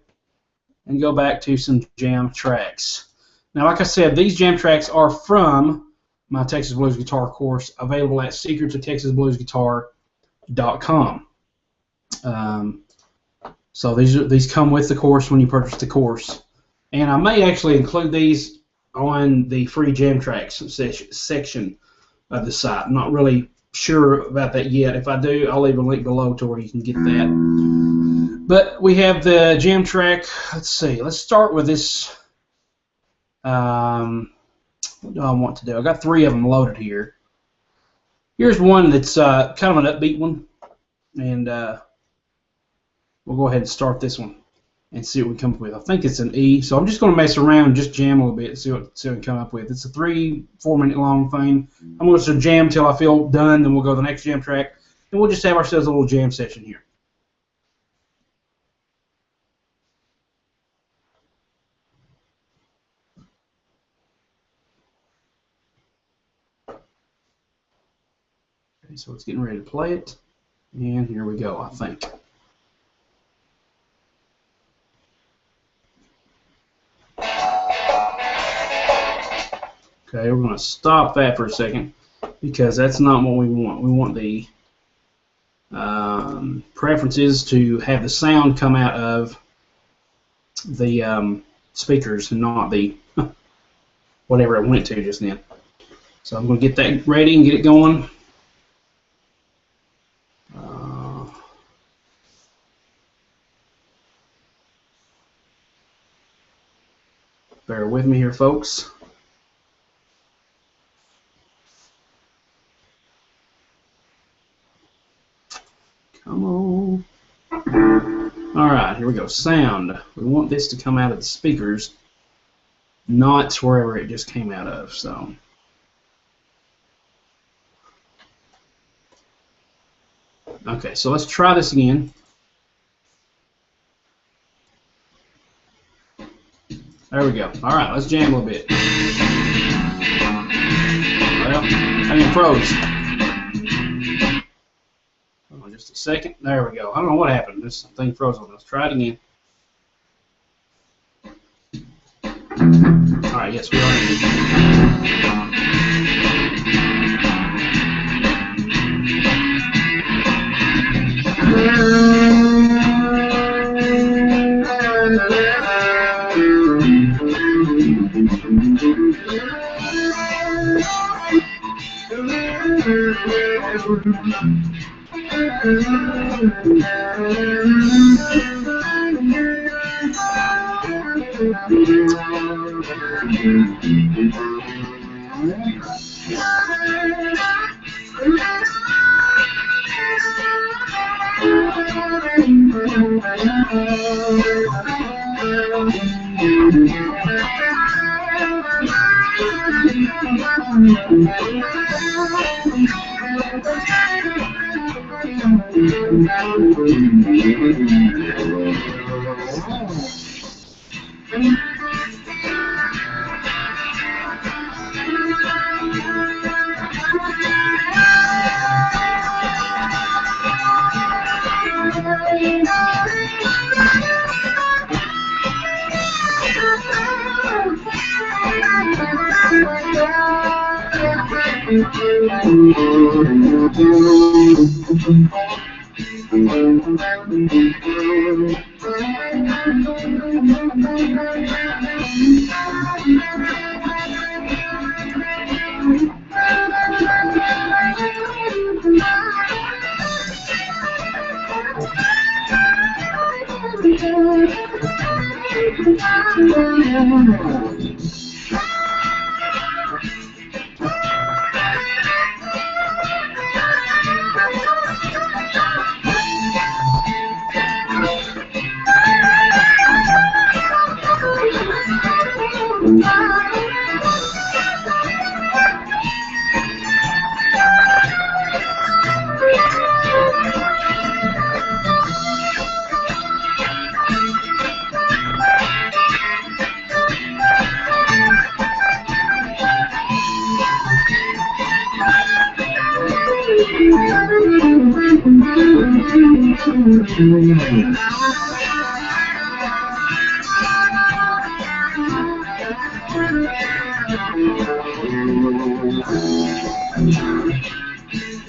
and go back to some jam tracks. Now, like I said, these jam tracks are from my Texas Blues Guitar course, available at secretsofTexasBluesGuitar.com. So these come with the course when you purchase the course, and I may actually include these on the free jam tracks section of the site. I'm not really sure about that yet. If I do, I'll leave a link below to where you can get that. But we have the jam track. Let's see. Let's start with this. What do I want to do? I got 3 of them loaded here. Here's one that's kind of an upbeat one, and we'll go ahead and start this one and see what we come up with. I think it's an E, so I'm just going to mess around and just jam a little bit and see what we come up with. It's a 3-4 minute long thing. I'm going to jam until I feel done, then we'll go to the next jam track, and we'll just have ourselves a little jam session here. Okay, so it's getting ready to play it, and here we go, I think. Okay, we're going to stop that for a second because that's not what we want. We want the preferences to have the sound come out of the speakers and not the whatever it went to just then. So I'm going to get that ready and get it going. Bear with me here, folks. Come on. Alright, here we go. Sound. We want this to come out of the speakers, not wherever it just came out of. So, okay, so let's try this again. There we go. Alright, let's jam a little bit. Well, I mean, froze. Just a second. There we go. I don't know what happened. This thing froze on us. Try it again. Alright, yes, we are.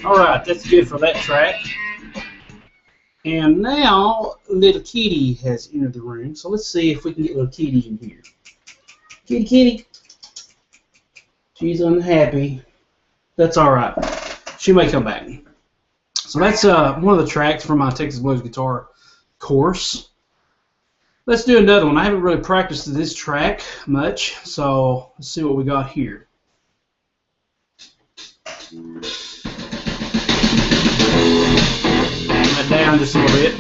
Alright, that's good for that track. And now, little kitty has entered the room, so let's see if we can get little kitty in here. Kitty, kitty. She's unhappy. That's alright. She may come back. So that's one of the tracks from my Texas Blues guitar course. Let's do another one. I haven't really practiced this track much, so let's see what we got here. Down just a little bit.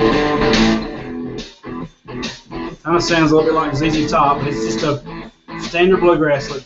Kind of sounds a little bit like ZZ Top, but it's just a standard bluegrass lick.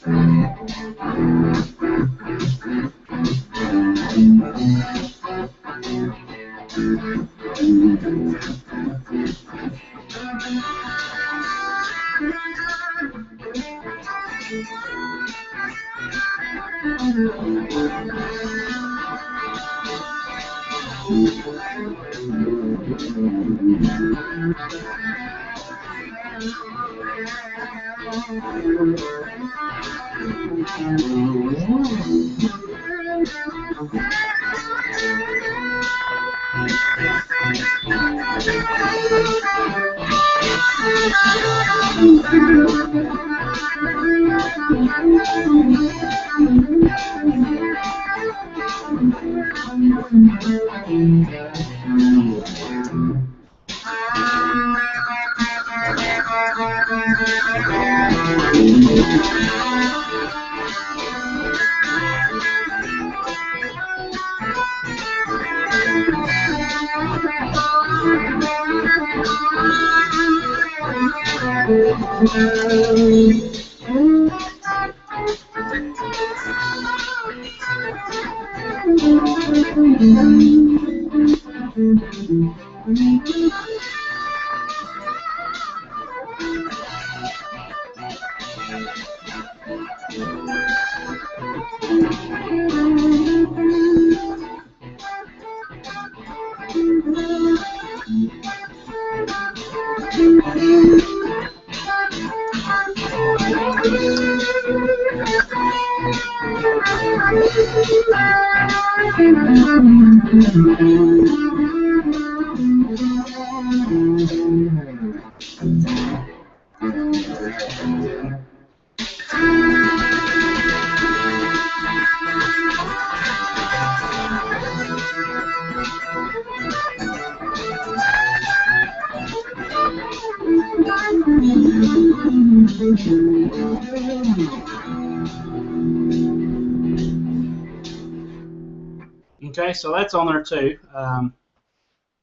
Okay, so that's on there too.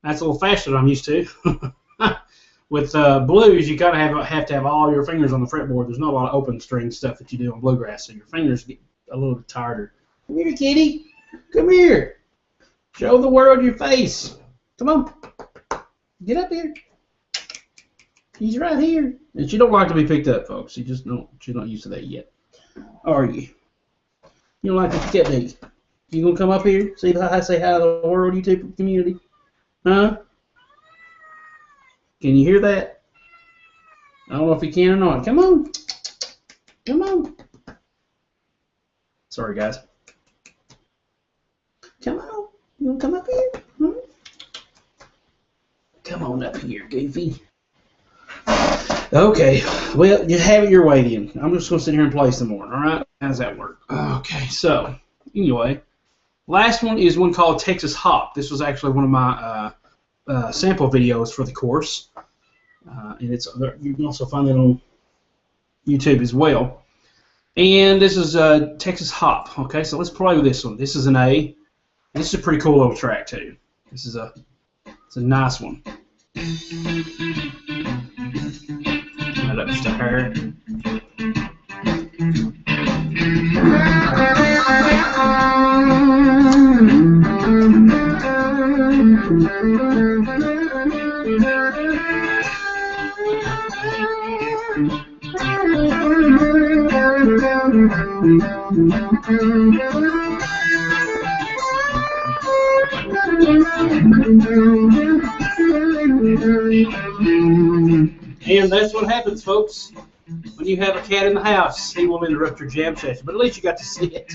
That's a little faster than I'm used to. With blues, you kind of have to have all your fingers on the fretboard. There's not a lot of open string stuff that you do on bluegrass, so your fingers get a little bit tighter. Come here, kitty. Come here. Show the world your face. Come on. Get up here. He's right here. And she don't like to be picked up, folks. She's not used to that yet. Are you? You don't like to pick up, do you? You gonna come up here? Say hi to the world, YouTube community? Huh? Can you hear that? I don't know if you can or not. Come on. Come on. Sorry, guys. Come on. You want to come up here? Hmm? Come on up here, Goofy. Okay. Well, you have it your way then. I'm just going to sit here and play some more. All right? How does that work? Okay. So, anyway, last one is one called Texas Hop. This was actually one of my sample videos for the course. And you can also find it on YouTube as well. And this is Texas Hop. Okay, so let's play with this one. This is an A. This is a pretty cool little track too. It's a nice one. Right up to her. And that's what happens, folks. When you have a cat in the house, he will interrupt your jam session. But at least you got to see it.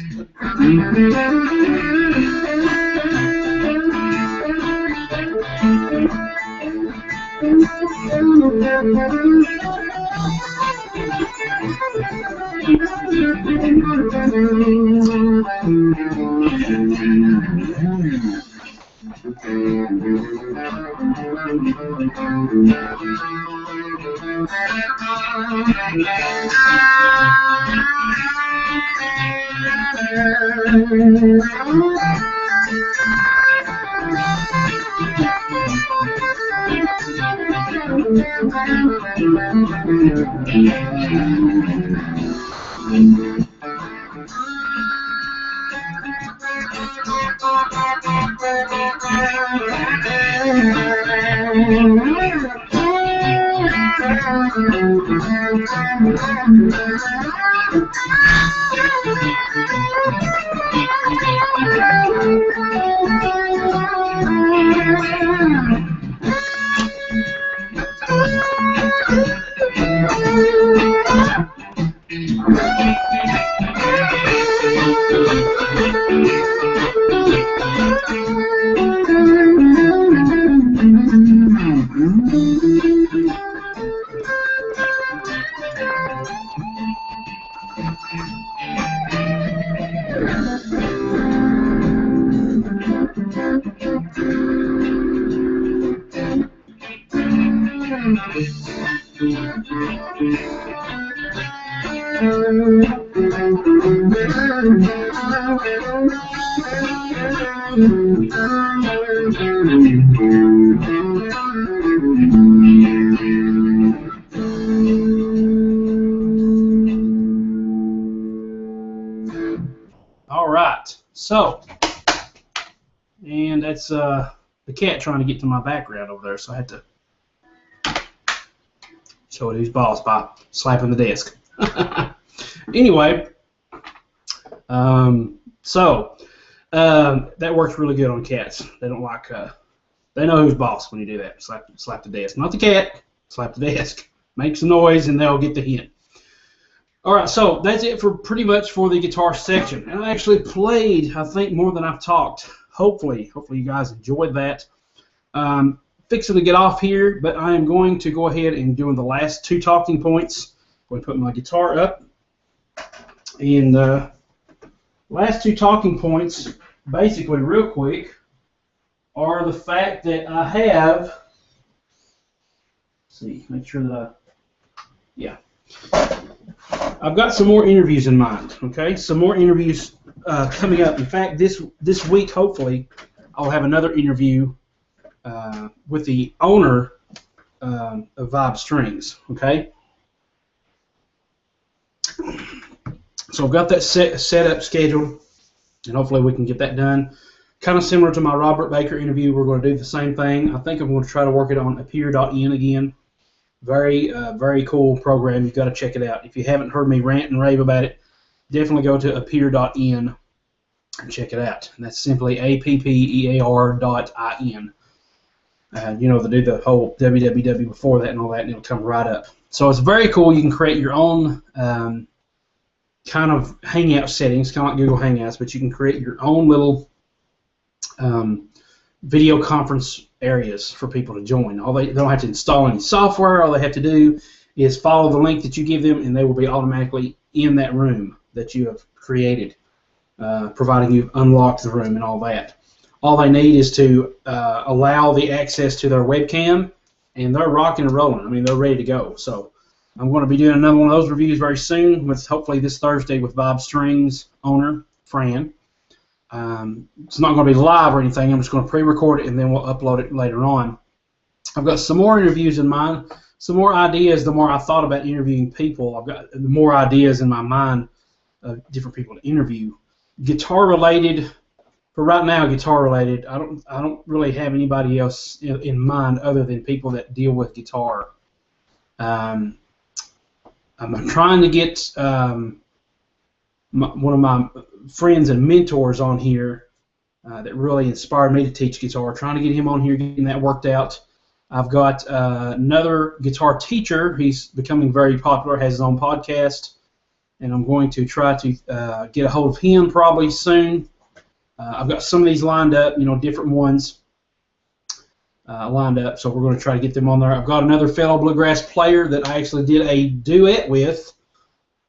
All right, so, and that's the cat trying to get to my background over there, so I had to show it who's boss by slapping the desk. Anyway, that works really good on cats. They don't like, they know who's boss when you do that. Slap the desk. Not the cat, slap the desk. Make some noise and they'll get the hint. All right, so that's it for pretty much for the guitar section. And I actually played, I think, more than I've talked. Hopefully you guys enjoyed that. Fixing to get off here, but I am going to go ahead and doing the last two talking points. I'm going to put my guitar up. And last two talking points, basically real quick, are the fact that I have, let's see, make sure that I Yeah. I've got some more interviews in mind. Okay, some more interviews coming up. In fact, this week, hopefully, I'll have another interview with the owner of Vibe Strings. Okay. So I've got that set up scheduled, and hopefully we can get that done. Kind of similar to my Robert Baker interview, we're going to do the same thing. I think I'm going to try to work it on Appear.in again. Very cool program. You've got to check it out. If you haven't heard me rant and rave about it, definitely go to Appear.in and check it out. And that's simply APPEAR.in. You know, they do the whole www before that and all that, and it'll come right up. So it's very cool. You can create your own kind of Hangout settings, kind of like Google Hangouts, but you can create your own little video conference areas for people to join. They don't have to install any software. All they have to do is follow the link that you give them, and they will be automatically in that room that you have created, providing you've unlocked the room and all that. All they need is to allow the access to their webcam, and they're rocking and rolling. I mean, they're ready to go. So I'm going to be doing another one of those reviews very soon, with hopefully this Thursday with Vibe Strings owner, Fran. It's not going to be live or anything. I'm just going to pre-record it, and then we'll upload it later on. I've got some more interviews in mind, some more ideas. The more I thought about interviewing people, I've got the more ideas in my mind of different people to interview. Guitar-related, for right now, guitar-related, I don't really have anybody else in mind other than people that deal with guitar. I'm trying to get one of my friends and mentors on here that really inspired me to teach guitar. Trying to get him on here, getting that worked out. I've got another guitar teacher. He's becoming very popular, has his own podcast, and I'm going to try to get a hold of him probably soon. I've got some of these lined up, you know, different ones lined up, so we're going to try to get them on there. I've got another fellow bluegrass player that I actually did a duet with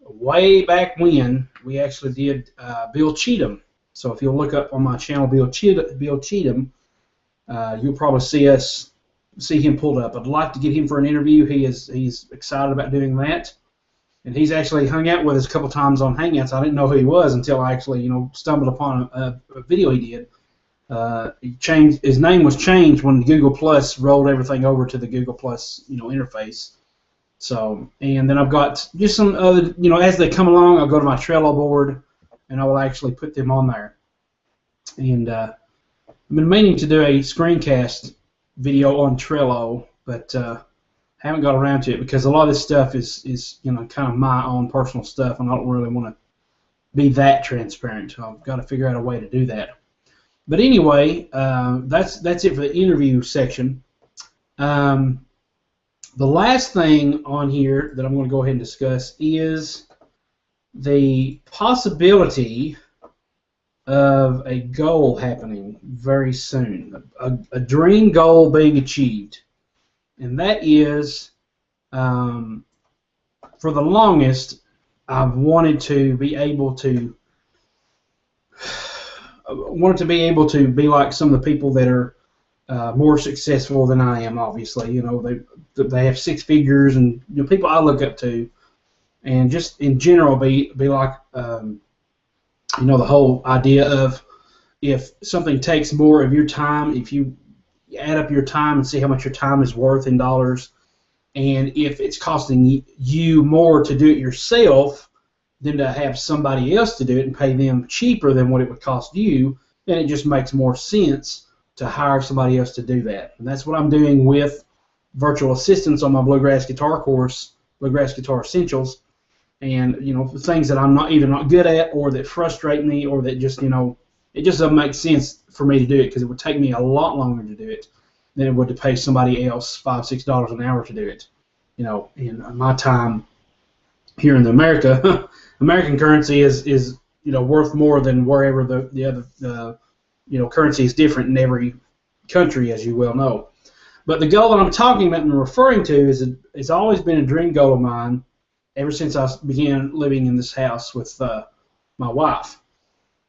way back when. We actually did Bill Cheatham. So if you'll look up on my channel, Bill Cheatham, you'll probably see him pulled up. I'd like to get him for an interview. He's excited about doing that, and he's actually hung out with us a couple times on Hangouts. I didn't know who he was until I actually, you know, stumbled upon a video he did. His name was changed when Google Plus rolled everything over to the Google Plus, you know, interface. So, and then I've got just some other, you know, as they come along, I'll go to my Trello board, and I will actually put them on there. And I've been meaning to do a screencast video on Trello, but haven't got around to it because a lot of this stuff is you know, kind of my own personal stuff, and I don't really want to be that transparent. So I've got to figure out a way to do that. But anyway, that's it for the interview section. The last thing on here that I'm going to go ahead and discuss is the possibility of a goal happening very soon, a dream goal being achieved, and that is, for the longest, I've wanted to be able to be like some of the people that are more successful than I am. Obviously, you know, they have six figures, and you know, people I look up to, and just in general be like, you know, the whole idea of if something takes more of your time, if you add up your time and see how much your time is worth in dollars, and if it's costing you more to do it yourself than to have somebody else to do it and pay them cheaper than what it would cost you, then it just makes more sense to hire somebody else to do that. And that's what I'm doing with virtual assistants on my Bluegrass guitar course, Bluegrass Guitar Essentials. And, you know, things that I'm either not good at, or that frustrate me, or that just, you know, it just doesn't make sense for me to do it, because it would take me a lot longer to do it than it would to pay somebody else $5-6 an hour to do it. You know, in my time here in America, American currency is you know, worth more than wherever the other you know, currency is different in every country, as you well know. But the goal that I'm talking about and referring to it's always been a dream goal of mine ever since I began living in this house with my wife.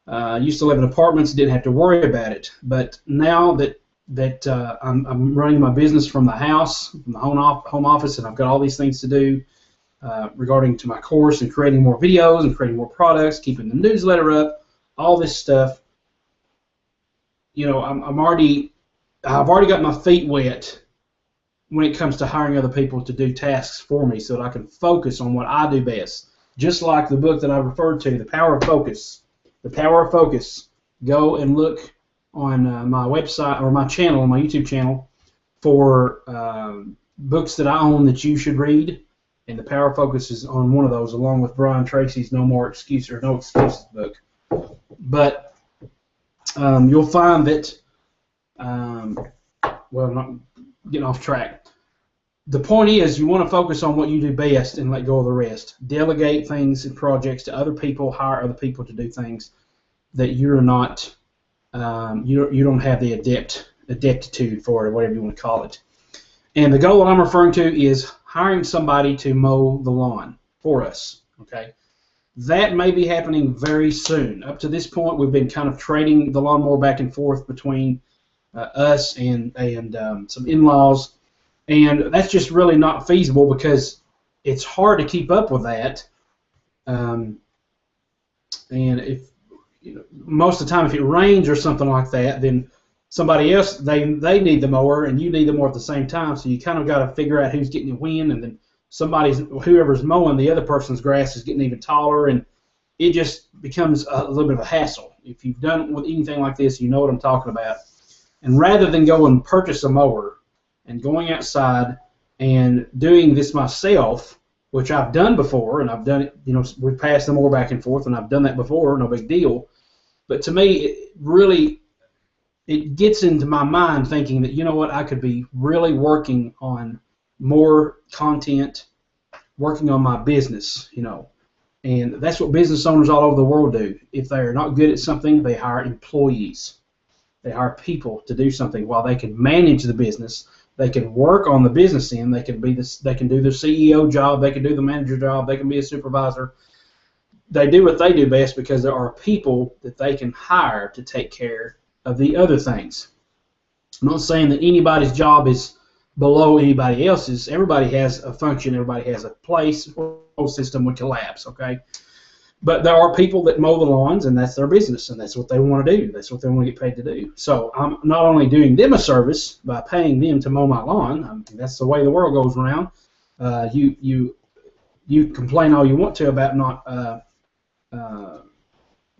I used to live in apartments, didn't have to worry about it. But now that I'm running my business from the house, from the home office, and I've got all these things to do, regarding to my course and creating more videos and creating more products, keeping the newsletter up, all this stuff. You know, I've already got my feet wet when it comes to hiring other people to do tasks for me so that I can focus on what I do best. Just like the book that I referred to, The Power of Focus. The Power of Focus. Go and look on my website or my channel, my YouTube channel, for books that I own that you should read. And The Power of Focus is on one of those, along with Brian Tracy's No Excuses book. But you'll find that, well, I'm not getting off track. The point is, you want to focus on what you do best and let go of the rest. Delegate things and projects to other people. Hire other people to do things that you're not, you don't have the adeptitude for, or whatever you want to call it. And the goal that I'm referring to is hiring somebody to mow the lawn for us. Okay, that may be happening very soon. Up to this point, we've been kind of trading the lawnmower back and forth between us and some in-laws. And that's just really not feasible because it's hard to keep up with that. And if most of the time, if it rains or something like that, then somebody else they need the mower and you need the mower at the same time. So you kind of got to figure out who's getting when, and then whoever's mowing the other person's grass is getting even taller, and it just becomes a little bit of a hassle. If you've done with anything like this, you know what I'm talking about. And rather than go and purchase a mower and going outside and doing this myself, which I've done before, and I've done it, we've passed the mower back and forth, and I've done that before, no big deal. But to me, it gets into my mind thinking that, you know what, I could be really working on more content, working on my business, And that's what business owners all over the world do. If they're not good at something, they hire employees. They hire people to do something while they can manage the business. They can work on the business end. They can do the CEO job. They can do the manager job. They can be a supervisor. They do what they do best because there are people that they can hire to take care of the other things. I'm not saying that anybody's job is below anybody else's. Everybody has a function. Everybody has a place, or a system would collapse, okay? But there are people that mow the lawns, and that's their business, and that's what they want to do. That's what they want to get paid to do. So I'm not only doing them a service by paying them to mow my lawn. That's the way the world goes around. You complain all you want to about not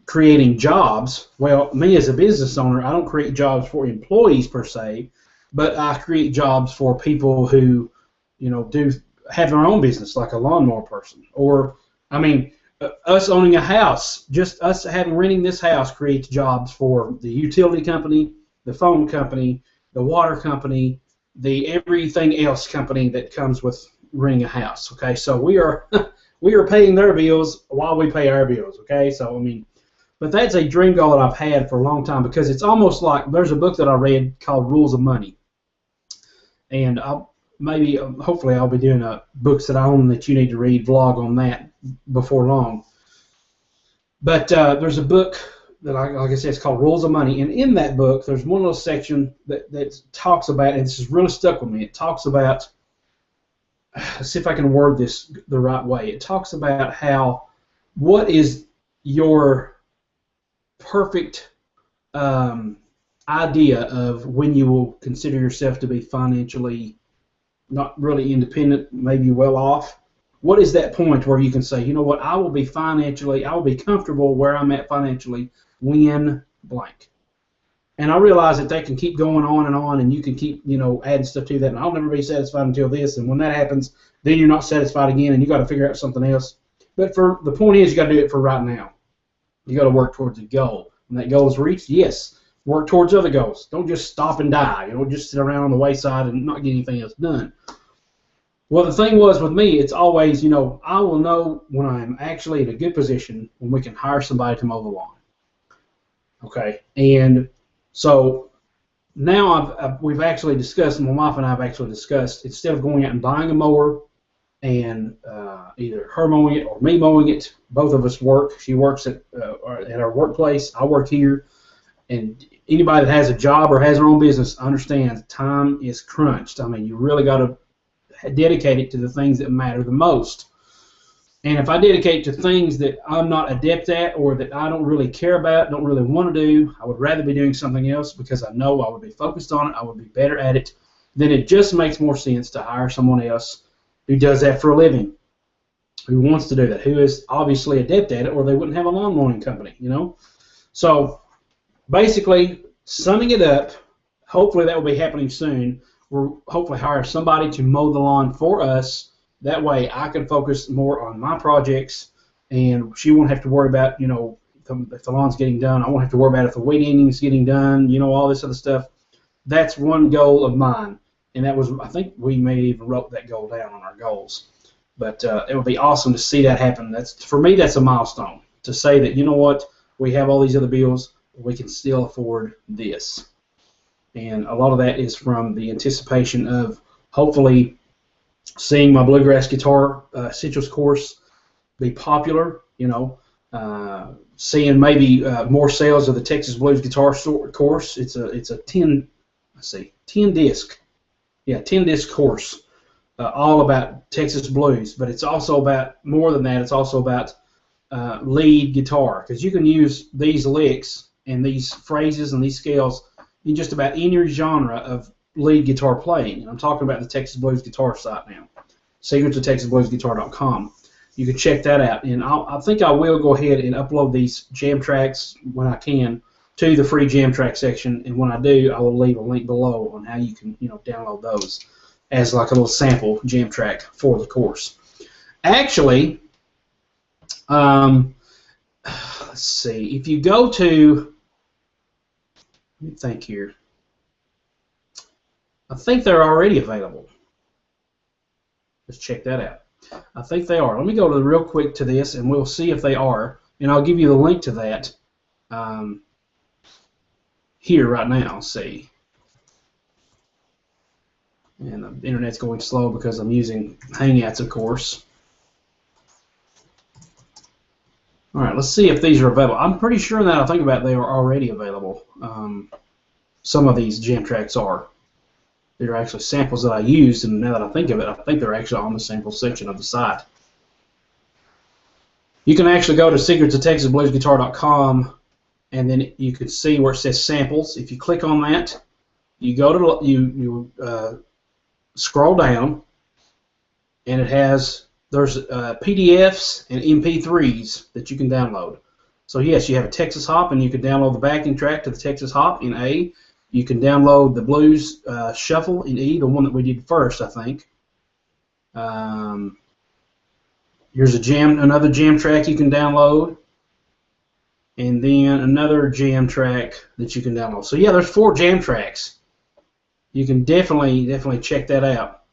creating jobs. Well, me as a business owner, I don't create jobs for employees per se, but I create jobs for people who, do have their own business, like a lawnmower person, or us owning a house, just us renting this house creates jobs for the utility company, the phone company, the water company, the everything else company that comes with renting a house. Okay, so we are paying their bills while we pay our bills. Okay, so but that's a dream goal that I've had for a long time, because it's almost like there's a book that I read called Rules of Money, and hopefully I'll be doing a books that I own that you need to read vlog on that before long. But there's a book that, like I said, it's called Rules of Money, and in that book there's one little section that talks about, and this has really stuck with me. It talks about, let's see if I can word this the right way. It talks about what is your perfect idea of when you will consider yourself to be financially not really independent, maybe well off. What is that point where you can say, you know what, I will be comfortable where I'm at financially when blank? And I realize that they can keep going on, and you can keep, adding stuff to that, and I'll never be satisfied until this, and when that happens, then you're not satisfied again, and you got to figure out something else. But the point is, you got to do it for right now. You got to work towards a goal. When that goal is reached, yes, work towards other goals. Don't just stop and die. Just sit around on the wayside and not get anything else done. Well, the thing was with me, it's always, I will know when I'm actually in a good position when we can hire somebody to mow the lawn. Okay, and so now we've actually discussed, my wife and I have actually discussed, instead of going out and buying a mower and either her mowing it or me mowing it, both of us work. She works at our workplace, I work here, and anybody that has a job or has their own business understands time is crunched. You really got to dedicate it to the things that matter the most. And if I dedicate to things that I'm not adept at or that I don't really care about, don't really want to do, I would rather be doing something else because I know I would be focused on it, I would be better at it, then it just makes more sense to hire someone else who does that for a living, who wants to do that, who is obviously adept at it, or they wouldn't have a lawn mowing company, you know? So basically, summing it up, hopefully that will be happening soon. We'll hopefully hire somebody to mow the lawn for us. That way I can focus more on my projects, and she won't have to worry about, you know, if the lawn's getting done. I won't have to worry about if the weed eating is getting done, you know, all this other stuff. That's one goal of mine, and that was, I think we may even wrote that goal down on our goals. But it would be awesome to see that happen. That's, for me, that's a milestone, to say that, you know what, we have all these other bills, we can still afford this. And a lot of that is from the anticipation of hopefully seeing my Bluegrass Guitar Essentials course be popular, you know, seeing maybe more sales of the Texas Blues Guitar course. It's a 10 disc course, all about Texas blues, but it's also about more than that. It's also about lead guitar, because you can use these licks and these phrases and these scales in just about any genre of lead guitar playing. And I'm talking about the Texas Blues Guitar site now, secretsofTexasBluesGuitar.com. You can check that out, and I think I will go ahead and upload these jam tracks when I can to the free jam track section, and when I do, I will leave a link below on how you can, you know, download those as like a little sample jam track for the course. Actually, let's see, if you go to, let me think here, I think they're already available. Let's check that out. I think they are. Let me go to real quick to this, and we'll see if they are, and I'll give you the link to that here right now. See, and the internet's going slow because I'm using Hangouts, of course. All right, let's see if these are available. I'm pretty sure that I think about it, they are already available. Some of these jam tracks are. They're actually samples that I used, and now that I think of it, I think they're actually on the sample section of the site. You can actually go to secretsofTexasBluesGuitar.com, and then you can see where it says samples. If you click on that, you go to scroll down, and it has, there's PDFs and MP3s that you can download. So yes, you have a Texas hop, and you can download the backing track to the Texas hop in A. You can download the blues shuffle in E, the one that we did first, I think. Here's another jam track you can download, and then another jam track that you can download. So yeah, there's 4 jam tracks. You can definitely check that out.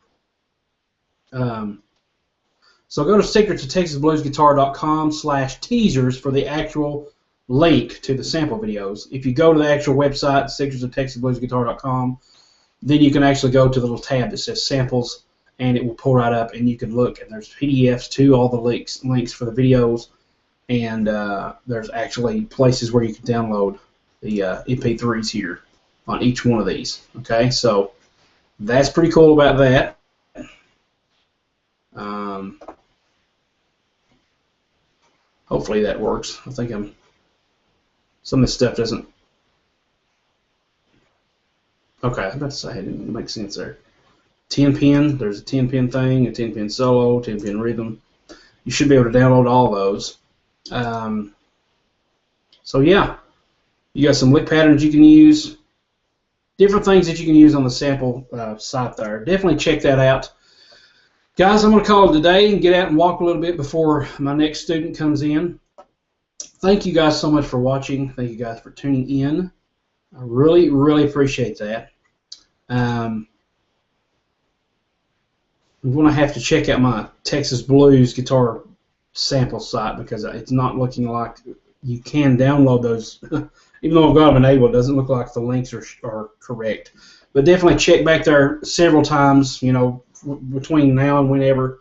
So go to secretsofTexasBluesGuitar.com/teasers for the actual link to the sample videos. If you go to the actual website, secretsofTexasBluesGuitar.com, then you can actually go to the little tab that says samples, and it will pull right up, and you can look, and there's PDFs to all the links for the videos, and there's actually places where you can download the MP3s here on each one of these. Okay, so that's pretty cool about that. Hopefully that works. I think some of this stuff doesn't. Okay, I was about to say it didn't make sense there. 10-pin, there's a 10-pin thing, a 10-pin solo, 10-pin rhythm. You should be able to download all those. So yeah, you got some lick patterns you can use, different things that you can use on the sample site there. Definitely check that out. Guys, I'm going to call it today and get out and walk a little bit before my next student comes in. Thank you guys so much for watching. Thank you guys for tuning in. I really, really appreciate that. I'm going to have to check out my Texas Blues guitar sample site because it's not looking like you can download those. Even though I've got them enabled, it doesn't look like the links are correct. But definitely check back there several times, you know, between now and whenever.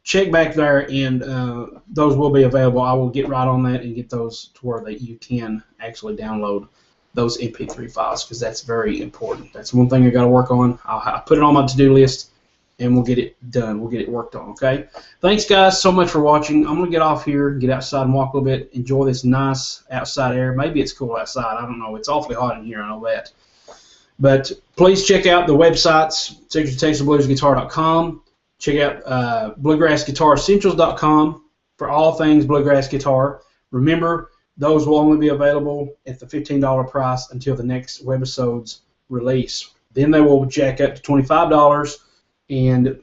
Check back there, and those will be available. I will get right on that and get those to where that you can actually download those MP3 files, because that's very important. That's one thing I got to work on. I put it on my to-do list, and we'll get it done. We'll get it worked on, okay? Thanks, guys, so much for watching. I'm going to get off here, get outside and walk a little bit, enjoy this nice outside air. Maybe it's cool outside. I don't know. It's awfully hot in here. I know that. But please check out the websites, SecretsOfTexasBluesGuitar.com. Check out BluegrassGuitarEssentials.com for all things bluegrass guitar. Remember, those will only be available at the $15 price until the next Webisodes release. Then they will jack up to $25, and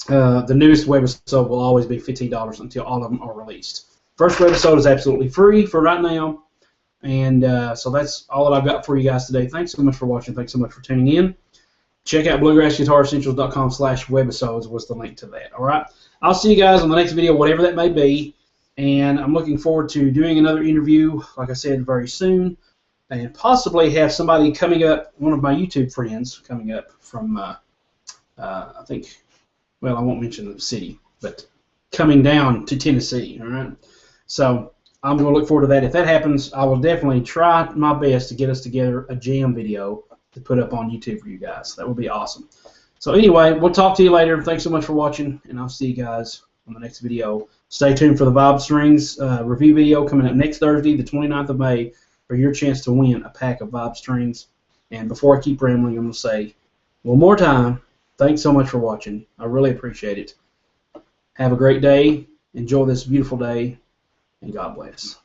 the newest Webisode will always be $15 until all of them are released. First Webisode is absolutely free for right now, and so that's all that I've got for you guys today. Thanks so much for watching. Thanks so much for tuning in. Check out BluegrassGuitarEssentials.com/Webisodes was the link to that. All right. I'll see you guys on the next video, whatever that may be. And I'm looking forward to doing another interview, like I said, very soon, and possibly have somebody coming up, one of my YouTube friends coming up from, I think, well, I won't mention the city, but coming down to Tennessee. All right. So I'm going to look forward to that. If that happens, I will definitely try my best to get us together a jam video to put up on YouTube for you guys. That would be awesome. So anyway, we'll talk to you later. Thanks so much for watching, and I'll see you guys on the next video. Stay tuned for the Vibe Strings review video coming up next Thursday, the 29th of May, for your chance to win a pack of Vibe Strings. And before I keep rambling, I'm going to say one more time, thanks so much for watching. I really appreciate it. Have a great day. Enjoy this beautiful day, and God bless.